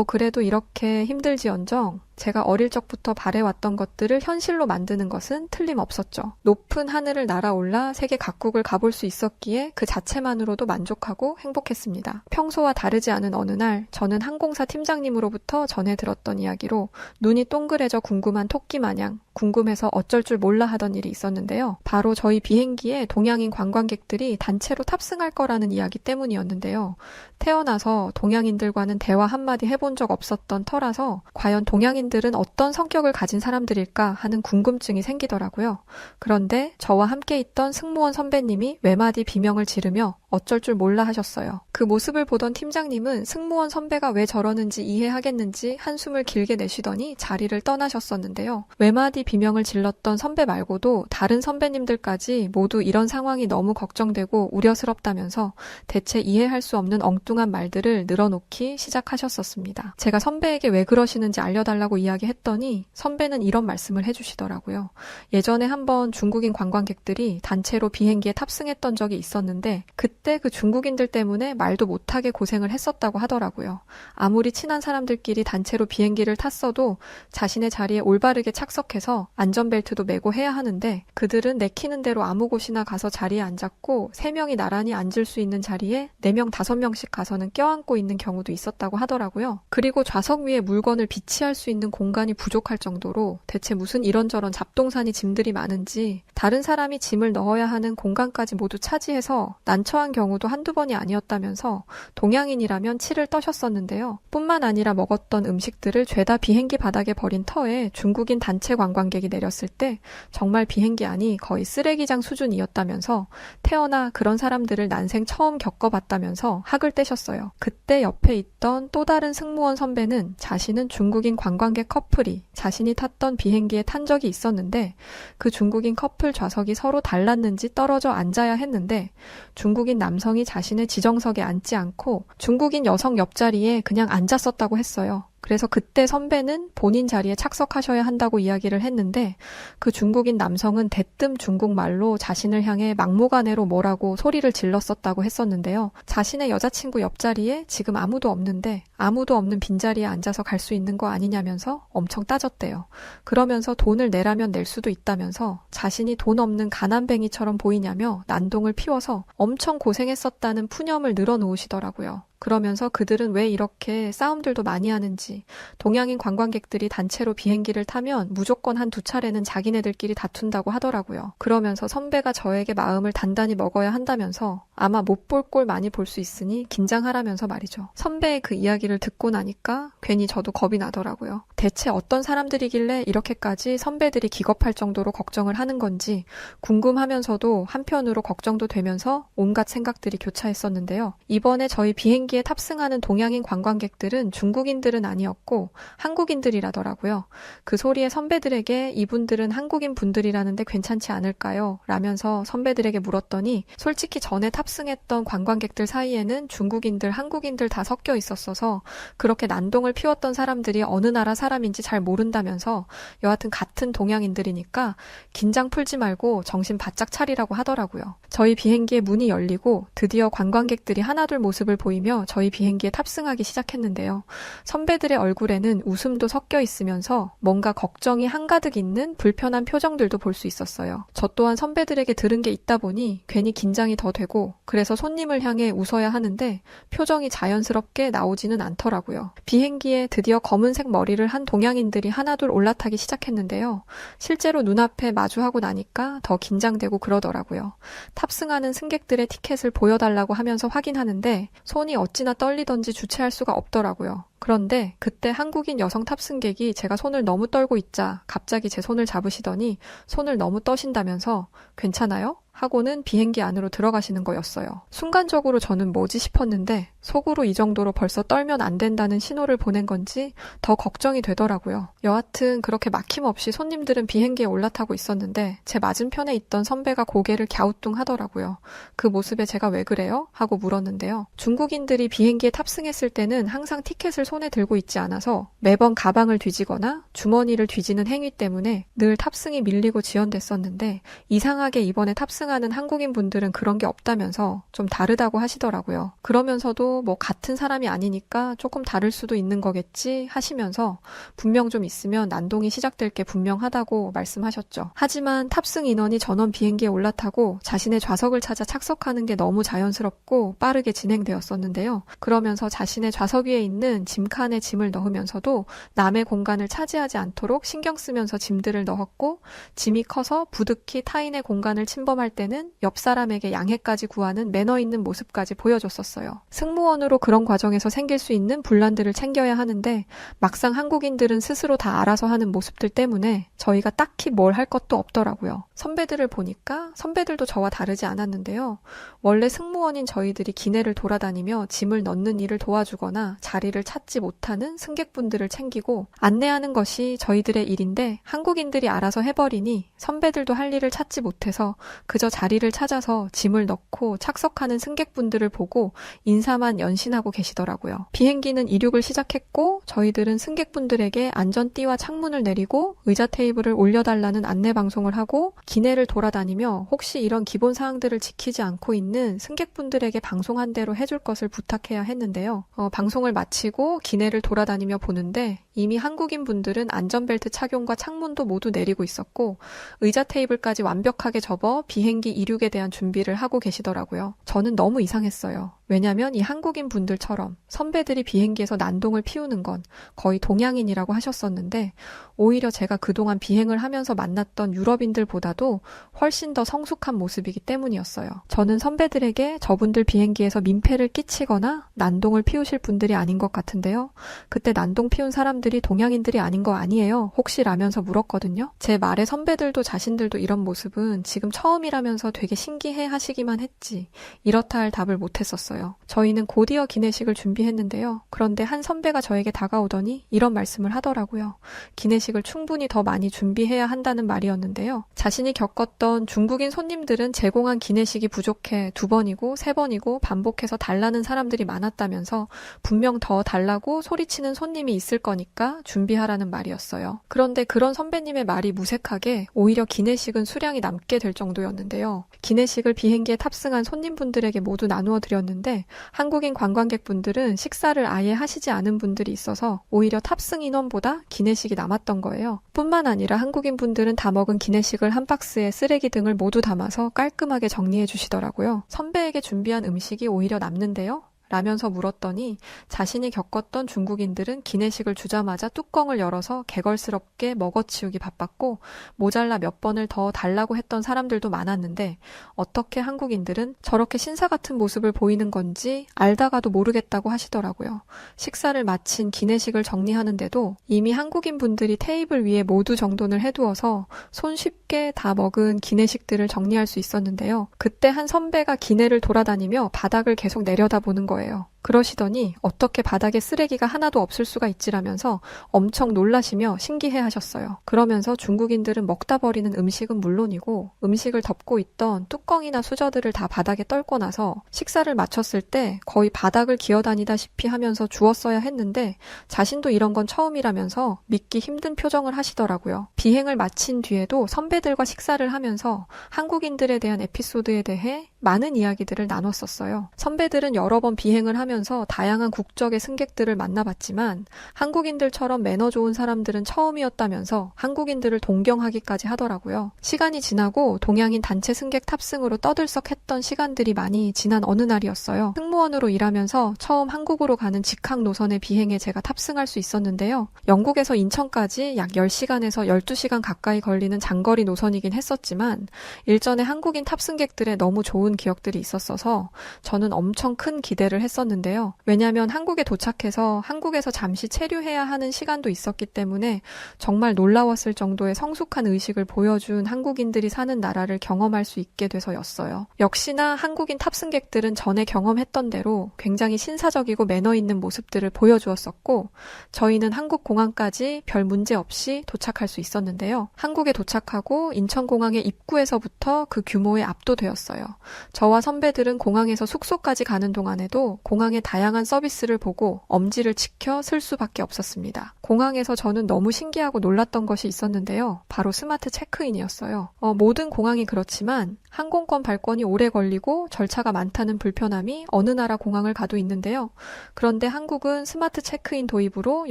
그래도 이렇게 힘들지언정 제가 어릴 적부터 바래왔던 것들을 현실로 만드는 것은 틀림없었죠. 높은 하늘을 날아올라 세계 각국을 가볼 수 있었기에 그 자체만으로도 만족하고 행복했습니다. 평소와 다르지 않은 어느 날 저는 항공사 팀장님으로부터 전해 들었던 이야기로 눈이 동그래져 궁금한 토끼 마냥 궁금해서 어쩔 줄 몰라 하던 일이 있었는데요. 바로 저희 비행기에 동양인 관광객들이 단체로 탑승할 거라는 이야기 때문이었는데요. 태어나서 동양인들과는 대화 한마디 해본 적 없었던 터라서 과연 동양인들은 어떤 성격을 가진 사람들일까 하는 궁금증이 생기더라고요. 그런데 저와 함께 있던 승무원 선배님이 외마디 비명을 지르며 어쩔 줄 몰라 하셨어요. 그 모습을 보던 팀장님은 승무원 선배가 왜 저러는지 이해하겠는지 한숨을 길게 내쉬더니 자리를 떠나셨었는데요. 외마디 비명을 질렀던 선배 말고도 다른 선배님들까지 모두 이런 상황이 너무 걱정되고 우려스럽다면서 대체 이해할 수 없는 엉뚱한 말들을 늘어놓기 시작하셨었습니다. 제가 선배에게 왜 그러시는지 알려달라고 이야기했더니 선배는 이런 말씀을 해주시더라고요. 예전에 한번 중국인 관광객들이 단체로 비행기에 탑승했던 적이 있었는데, 그때 그 중국인들 때문에 말도 못하게 고생을 했었다고 하더라고요. 아무리 친한 사람들끼리 단체로 비행기를 탔어도 자신의 자리에 올바르게 착석해서 안전벨트도 매고 해야 하는데, 그들은 내키는 대로 아무 곳이나 가서 자리에 앉았고 3명이 나란히 앉을 수 있는 자리에 4명, 5명씩 가서는 껴안고 있는 경우도 있었다고 하더라고요. 그리고 좌석 위에 물건을 비치할 수 있는 공간이 부족할 정도로 대체 무슨 이런저런 잡동사니 짐들이 많은지 다른 사람이 짐을 넣어야 하는 공간까지 모두 차지해서 난처한 경우도 한두 번이 아니었다면서 하시면서 동양인이라면 치를 떠셨었는데요. 뿐만 아니라 먹었던 음식들을 죄다 비행기 바닥에 버린 터에 중국인 단체 관광객이 내렸을 때 정말 비행기 안이 거의 쓰레기장 수준이었다면서 태어나 그런 사람들을 난생 처음 겪어봤다면서 학을 떼셨어요. 그때 옆에 있던 또 다른 승무원 선배는 자신은 중국인 관광객 커플이 자신이 탔던 비행기에 탄 적이 있었는데 그 중국인 커플 좌석이 서로 달랐는지 떨어져 앉아야 했는데 중국인 남성이 자신의 지정석에 앉지 않고 중국인 여성 옆자리에 그냥 앉았었다고 했어요. 그래서 그때 선배는 본인 자리에 착석하셔야 한다고 이야기를 했는데 그 중국인 남성은 대뜸 중국말로 자신을 향해 막무가내로 뭐라고 소리를 질렀었다고 했었는데요. 자신의 여자친구 옆자리에 지금 아무도 없는데 아무도 없는 빈자리에 앉아서 갈 수 있는 거 아니냐면서 엄청 따졌대요. 그러면서 돈을 내라면 낼 수도 있다면서 자신이 돈 없는 가난뱅이처럼 보이냐며 난동을 피워서 엄청 고생했었다는 푸념을 늘어놓으시더라고요. 그러면서 그들은 왜 이렇게 싸움들도 많이 하는지 동양인 관광객들이 단체로 비행기를 타면 무조건 한두 차례는 자기네들끼리 다툰다고 하더라고요. 그러면서 선배가 저에게 마음을 단단히 먹어야 한다면서 아마 못 볼 꼴 많이 볼 수 있으니 긴장하라면서 말이죠. 선배의 그 이야기를 듣고 나니까 괜히 저도 겁이 나더라고요. 대체 어떤 사람들이길래 이렇게까지 선배들이 기겁할 정도로 걱정을 하는 건지 궁금하면서도 한편으로 걱정도 되면서 온갖 생각들이 교차했었는데요. 이번에 저희 비행기에 탑승하는 동양인 관광객들은 중국인들은 아니었고 한국인들이라더라고요. 그 소리에 선배들에게 이분들은 한국인 분들이라는데 괜찮지 않을까요? 라면서 선배들에게 물었더니 솔직히 전에 탑승했던 관광객들 사이에는 중국인들, 한국인들 다 섞여 있었어서 그렇게 난동을 피웠던 사람들이 어느 나라 사람인지 잘 모른다면서 여하튼 같은 동양인들이니까 긴장 풀지 말고 정신 바짝 차리라고 하더라고요. 저희 비행기의 문이 열리고 드디어 관광객들이 하나둘 모습을 보이며 저희 비행기에 탑승하기 시작했는데요. 선배들의 얼굴에는 웃음도 섞여 있으면서 뭔가 걱정이 한가득 있는 불편한 표정들도 볼 수 있었어요. 저 또한 선배들에게 들은 게 있다 보니 괜히 긴장이 더 되고 그래서 손님을 향해 웃어야 하는데 표정이 자연스럽게 나오지는 않더라고요. 비행기에 드디어 검은색 머리를 한 동양인들이 하나둘 올라타기 시작했는데요. 실제로 눈앞에 마주하고 나니까 더 긴장되고 그러더라고요. 탑승하는 승객들의 티켓을 보여달라고 하면서 확인하는데 손이 어찌나 떨리던지 주체할 수가 없더라고요. 그런데 그때 한국인 여성 탑승객이 제가 손을 너무 떨고 있자 갑자기 제 손을 잡으시더니 손을 너무 떠신다면서 괜찮아요? 하고는 비행기 안으로 들어가시는 거였어요. 순간적으로 저는 뭐지 싶었는데 속으로 이 정도로 벌써 떨면 안 된다는 신호를 보낸 건지 더 걱정이 되더라고요. 여하튼 그렇게 막힘없이 손님들은 비행기에 올라타고 있었는데 제 맞은편에 있던 선배가 고개를 갸우뚱하더라고요. 그 모습에 제가 왜 그래요? 하고 물었는데요. 중국인들이 비행기에 탑승했을 때는 항상 티켓을 손에 들고 있지 않아서 매번 가방을 뒤지거나 주머니를 뒤지는 행위 때문에 늘 탑승이 밀리고 지연됐었는데 이상하게 이번에 탑승하는 한국인 분들은 그런 게 없다면서 좀 다르다고 하시더라고요. 그러면서도 뭐 같은 사람이 아니니까 조금 다를 수도 있는 거겠지 하시면서 분명 좀 있으면 난동이 시작될 게 분명하다고 말씀하셨죠. 하지만 탑승 인원이 전원 비행기에 올라타고 자신의 좌석을 찾아 착석하는 게 너무 자연스럽고 빠르게 진행되었었는데요. 그러면서 자신의 좌석 위에 있는 짐칸에 짐을 넣으면서도 남의 공간을 차지하지 않도록 신경 쓰면서 짐들을 넣었고 짐이 커서 부득이 타인의 공간을 침범할 때는 옆 사람에게 양해까지 구하는 매너 있는 모습까지 보여줬었어요. 승무원으로 그런 과정에서 생길 수 있는 분란들을 챙겨야 하는데 막상 한국인들은 스스로 다 알아서 하는 모습들 때문에 저희가 딱히 뭘 할 것도 없더라고요. 선배들을 보니까 선배들도 저와 다르지 않았는데요. 원래 승무원인 저희들이 기내를 돌아다니며 짐을 넣는 일을 도와주거나 자리를 찾지 못하는 승객분들을 챙기고 안내하는 것이 저희들의 일인데 한국인들이 알아서 해버리니 선배들도 할 일을 찾지 못해서 그저 자리를 찾아서 짐을 넣고 착석하는 승객분들을 보고 인사만 연신하고 계시더라고요. 비행기는 이륙을 시작했고 저희들은 승객분들에게 안전띠와 창문을 내리고 의자 테이블을 올려달라는 안내 방송을 하고 기내를 돌아다니며 혹시 이런 기본 사항들을 지키지 않고 있는 승객분들에게 방송한 대로 해줄 것을 부탁해야 했는데요. 방송을 마치고 기내를 돌아다니며 보는데 이미 한국인 분들은 안전벨트 착용과 창문도 모두 내리고 있었고 의자 테이블까지 완벽하게 접어 비행기 이륙에 대한 준비를 하고 계시더라고요. 저는 너무 이상했어요. 왜냐면 이 한국인 분들처럼 선배들이 비행기에서 난동을 피우는 건 거의 동양인이라고 하셨었는데 오히려 제가 그동안 비행을 하면서 만났던 유럽인들보다도 훨씬 더 성숙한 모습이기 때문이었어요. 저는 선배들에게 저분들 비행기에서 민폐를 끼치거나 난동을 피우실 분들이 아닌 것 같은데요. 그때 난동 피운 사람들이 동양인들이 아닌 거 아니에요? 혹시 라면서 물었거든요. 제 말에 선배들도 자신들도 이런 모습은 지금 처음이라면서 되게 신기해 하시기만 했지 이렇다 할 답을 못했었어요. 저희는 곧이어 기내식을 준비했는데요. 그런데 한 선배가 저에게 다가오더니 이런 말씀을 하더라고요. 기내식을 충분히 더 많이 준비해야 한다는 말이었는데요. 자신이 겪었던 중국인 손님들은 제공한 기내식이 부족해 2번이고 3번이고 반복해서 달라는 사람들이 많았다면서 분명 더 달라고 소리치는 손님이 있을 거니까 준비하라는 말이었어요. 그런데 그런 선배님의 말이 무색하게 오히려 기내식은 수량이 남게 될 정도였는데요. 기내식을 비행기에 탑승한 손님분들에게 모두 나누어 드렸는데 한국인 관광객분들은 식사를 아예 하시지 않은 분들이 있어서 오히려 탑승 인원보다 기내식이 남았던 거예요. 뿐만 아니라 한국인 분들은 다 먹은 기내식을 한 박스에 쓰레기 등을 모두 담아서 깔끔하게 정리해 주시더라고요. 선배에게 준비한 음식이 오히려 남는데요. 라면서 물었더니 자신이 겪었던 중국인들은 기내식을 주자마자 뚜껑을 열어서 개걸스럽게 먹어치우기 바빴고 모자라 몇 번을 더 달라고 했던 사람들도 많았는데 어떻게 한국인들은 저렇게 신사 같은 모습을 보이는 건지 알다가도 모르겠다고 하시더라고요. 식사를 마친 기내식을 정리하는데도 이미 한국인 분들이 테이블 위에 모두 정돈을 해두어서 손쉽게 다 먹은 기내식들을 정리할 수 있었는데요. 그때 한 선배가 기내를 돌아다니며 바닥을 계속 내려다보는 거예요. 그러시더니 어떻게 바닥에 쓰레기가 하나도 없을 수가 있지라면서 엄청 놀라시며 신기해 하셨어요. 그러면서 중국인들은 먹다 버리는 음식은 물론이고 음식을 덮고 있던 뚜껑이나 수저들을 다 바닥에 떨고 나서 식사를 마쳤을 때 거의 바닥을 기어다니다시피 하면서 주웠어야 했는데 자신도 이런 건 처음이라면서 믿기 힘든 표정을 하시더라고요. 비행을 마친 뒤에도 선배들과 식사를 하면서 한국인들에 대한 에피소드에 대해 많은 이야기들을 나눴었어요. 선배들은 여러 번 비행을 하면서 다양한 국적의 승객들을 만나봤지만 한국인들처럼 매너 좋은 사람들은 처음이었다면서 한국인들을 동경하기까지 하더라고요. 시간이 지나고 동양인 단체 승객 탑승으로 떠들썩했던 시간들이 많이 지난 어느 날이었어요. 승무원으로 일하면서 처음 한국으로 가는 직항 노선의 비행에 제가 탑승할 수 있었는데요. 영국에서 인천까지 약 10시간에서 12시간 가까이 걸리는 장거리 노선이긴 했었지만 일전에 한국인 탑승객들의 너무 좋은 기억들이 있었어서 저는 엄청 큰 기대를 했었는데요. 왜냐하면 한국에 도착해서 한국에서 잠시 체류해야 하는 시간도 있었기 때문에 정말 놀라웠을 정도의 성숙한 의식을 보여준 한국인들이 사는 나라를 경험할 수 있게 돼서였어요. 역시나 한국인 탑승객들은 전에 경험했던 대로 굉장히 신사적이고 매너 있는 모습들을 보여주었었고 저희는 한국 공항까지 별 문제 없이 도착할 수 있었는데요. 한국에 도착하고 인천공항의 입구에서부터 그 규모에 압도되었어요. 저와 선배들은 공항에서 숙소까지 가는 동안에도 공항의 다양한 서비스를 보고 엄지를 치켜 쓸 수밖에 없었습니다. 공항에서 저는 너무 신기하고 놀랐던 것이 있었는데요. 바로 스마트 체크인이었어요. 모든 공항이 그렇지만 항공권 발권이 오래 걸리고 절차가 많다는 불편함이 어느 나라 공항을 가도 있는데요. 그런데 한국은 스마트 체크인 도입으로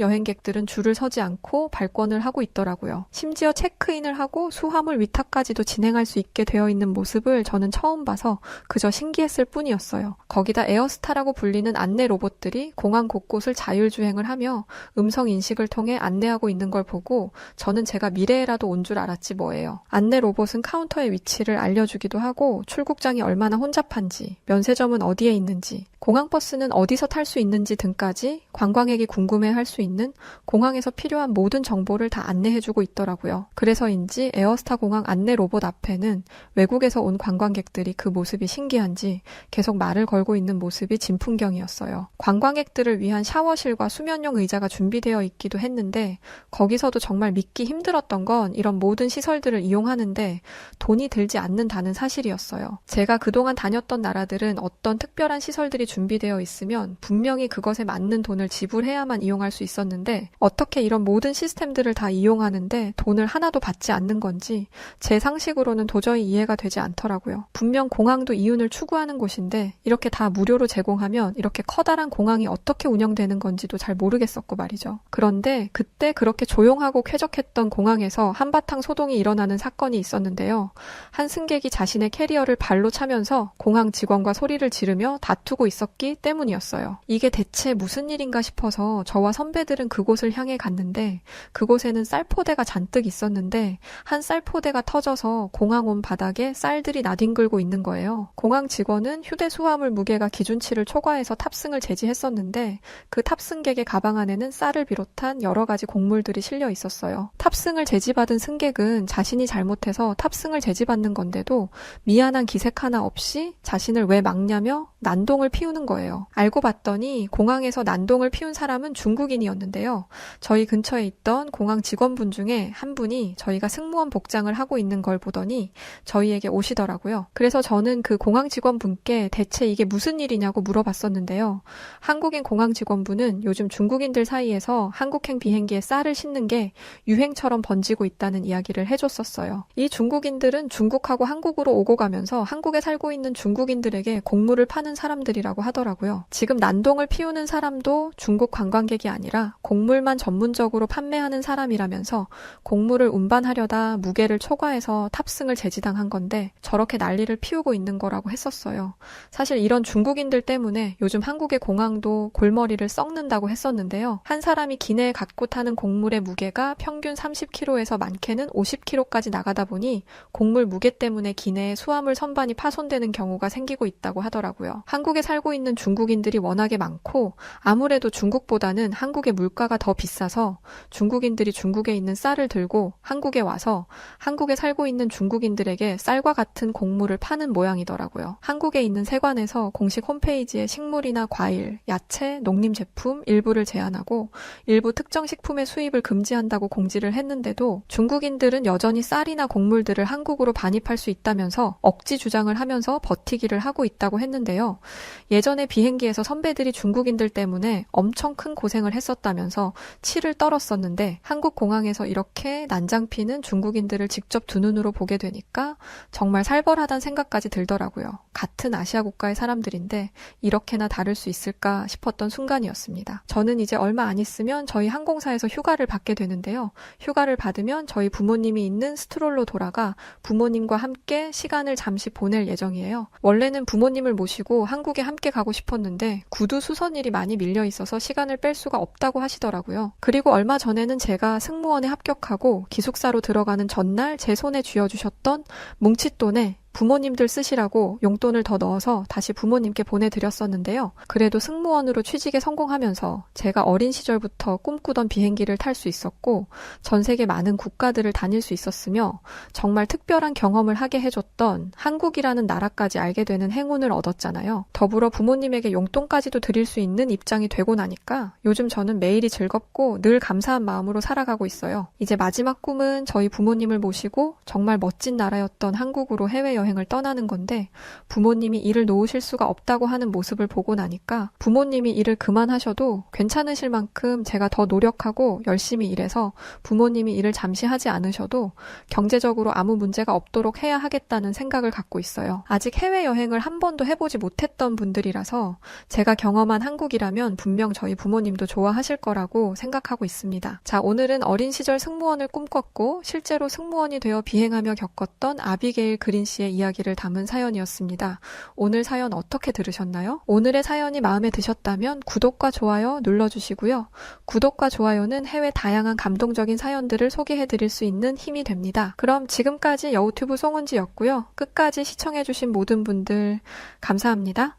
여행객들은 줄을 서지 않고 발권을 하고 있더라고요. 심지어 체크인을 하고 수화물 위탁까지도 진행할 수 있게 되어 있는 모습을 저는 처음 봐서 그저 신기했을 뿐이었어요. 거기다 에어스타라고 불리는 안내 로봇들이 공항 곳곳을 자율주행을 하며 음성 인식을 통해 안내하고 있는 걸 보고 저는 제가 미래에라도 온 줄 알았지 뭐예요. 안내 로봇은 카운터의 위치를 알려주기도 하고 출국장이 얼마나 혼잡한지, 면세점은 어디에 있는지, 공항버스는 어디서 탈 수 있는지 등까지 관광객이 궁금해할 수 있는 공항에서 필요한 모든 정보를 다 안내해주고 있더라고요. 그래서인지 에어스타 공항 안내 로봇 앞에는 외국에서 온 관광객들이 그 모습이 신기한지 계속 말을 걸고 있는 모습이 진풍경이었어요. 관광객들을 위한 샤워실과 수면용 의자가 준비되어 있기도 했는데 거기서도 정말 믿기 힘들었던 건 이런 모든 시설들을 이용하는데 돈이 들지 않는다는 사실이었어요. 제가 그동안 다녔던 나라들은 어떤 특별한 시설들이 준비되어 있으면 분명히 그것에 맞는 돈을 지불해야만 이용할 수 있었는데 어떻게 이런 모든 시스템들을 다 이용하는데 돈을 하나도 받지 않는 건지 제 상식으로는 도저히 이해가 되지 않더라고요. 분명 공항도 이윤을 추구하는 곳인데 이렇게 다 무료로 제공하면 이렇게 커다란 공항이 어떻게 운영되는 건지도 잘 모르겠었고 말이죠. 그런데 그런데 그때 그렇게 조용하고 쾌적했던 공항에서 한바탕 소동이 일어나는 사건이 있었는데요. 한 승객이 자신의 캐리어를 발로 차면서 공항 직원과 소리를 지르며 다투고 있었기 때문이었어요. 이게 대체 무슨 일인가 싶어서 저와 선배들은 그곳을 향해 갔는데 그곳에는 쌀포대가 잔뜩 있었는데 한 쌀포대가 터져서 공항 온 바닥에 쌀들이 나뒹굴고 있는 거예요. 공항 직원은 휴대 수화물 무게가 기준치를 초과해서 탑승을 제지했었는데 그 탑승객의 가방 안에는 쌀을 비롯한 여러 가지 곡물들이 실려 있었어요. 탑승을 제지받은 승객은 자신이 잘못해서 탑승을 제지받는 건데도 미안한 기색 하나 없이 자신을 왜 막냐며 난동을 피우는 거예요. 알고 봤더니 공항에서 난동을 피운 사람은 중국인이었는데요. 저희 근처에 있던 공항 직원분 중에 한 분이 저희가 승무원 복장을 하고 있는 걸 보더니 저희에게 오시더라고요. 그래서 저는 그 공항 직원분께 대체 이게 무슨 일이냐고 물어봤었는데요. 한국인 공항 직원분은 요즘 중국인들 사이에서 한국행 비행기에 쌀을 싣는 게 유행처럼 번지고 있다는 이야기를 해줬었어요. 이 중국인들은 중국하고 한국으로 오고 가면서 한국에 살고 있는 중국인들에게 곡물을 파는 사람들이라고 하더라고요. 지금 난동을 피우는 사람도 중국 관광객이 아니라 곡물만 전문적으로 판매하는 사람이라면서 곡물을 운반하려다 무게를 초과해서 탑승을 제지당한 건데 저렇게 난리를 피우고 있는 거라고 했었어요. 사실 이런 중국인들 때문에 요즘 한국의 공항도 골머리를 썩는다고 했었는데요. 한 사람이 기내에 갖고 타는 곡물의 무게가 평균 30kg에서 많게는 50kg까지 나가다 보니 곡물 무게 때문에 기내에 수화물 선반이 파손되는 경우가 생기고 있다고 하더라고요. 한국에 살고 있는 중국인들이 워낙에 많고 아무래도 중국보다는 한국의 물가가 더 비싸서 중국인들이 중국에 있는 쌀을 들고 한국에 와서 한국에 살고 있는 중국인들에게 쌀과 같은 곡물을 파는 모양이더라고요. 한국에 있는 세관에서 공식 홈페이지에 식물이나 과일, 야채, 농림 제품 일부를 제한하고 일부 특정 식품의 수입을 금지한다고 공지를 했는데도 중국인들은 여전히 쌀이나 곡물들을 한국으로 반입할 수 있다면서 억지 주장을 하면서 버티기를 하고 있다고 했는데요. 예전에 비행기에서 선배들이 중국인들 때문에 엄청 큰 고생을 했었다면서 치를 떨었었는데 한국 공항에서 이렇게 난장피는 중국인들을 직접 두 눈으로 보게 되니까 정말 살벌하다는 생각까지 들더라고요. 같은 아시아 국가의 사람들인데 이렇게나 다를 수 있을까 싶었던 순간이었습니다. 저는 이제 얼마 안 있으면 저희 항공사에서 휴가를 받게 되는데요. 휴가를 받으면 저희 부모님이 있는 스트롤로 돌아가 부모님과 함께 시간을 잠시 보낼 예정이에요. 원래는 부모님을 모시고 한국에 함께 가고 싶었는데 구두 수선일이 많이 밀려 있어서 시간을 뺄 수가 없다고 하시더라고요. 그리고 얼마 전에는 제가 승무원에 합격하고 기숙사로 들어가는 전날 제 손에 쥐어주셨던 뭉칫돈에 부모님들 쓰시라고 용돈을 더 넣어서 다시 부모님께 보내드렸었는데요. 그래도 승무원으로 취직에 성공하면서 제가 어린 시절부터 꿈꾸던 비행기를 탈 수 있었고 전 세계 많은 국가들을 다닐 수 있었으며 정말 특별한 경험을 하게 해줬던 한국이라는 나라까지 알게 되는 행운을 얻었잖아요. 더불어 부모님에게 용돈까지도 드릴 수 있는 입장이 되고 나니까 요즘 저는 매일이 즐겁고 늘 감사한 마음으로 살아가고 있어요. 이제 마지막 꿈은 저희 부모님을 모시고 정말 멋진 나라였던 한국으로 해외여행을 떠나는 건데 부모님이 일을 놓으실 수가 없다고 하는 모습을 보고 나니까 부모님이 일을 그만하셔도 괜찮으실 만큼 제가 더 노력하고 열심히 일해서 부모님이 일을 잠시 하지 않으셔도 경제적으로 아무 문제가 없도록 해야 하겠다는 생각을 갖고 있어요. 아직 해외여행을 한 번도 해보지 못했던 분들이라서 제가 경험한 한국이라면 분명 저희 부모님도 좋아하실 거라고 생각하고 있습니다. 자, 오늘은 어린 시절 승무원을 꿈꿨고 실제로 승무원이 되어 비행하며 겪었던 아비게일 그린 씨의 이야기를 담은 사연이었습니다. 오늘 사연 어떻게 들으셨나요? 오늘의 사연이 마음에 드셨다면 구독과 좋아요 눌러주시고요. 구독과 좋아요는 해외 다양한 감동적인 사연들을 소개해드릴 수 있는 힘이 됩니다. 그럼 지금까지 여우튜브 송은지였고요. 끝까지 시청해주신 모든 분들 감사합니다.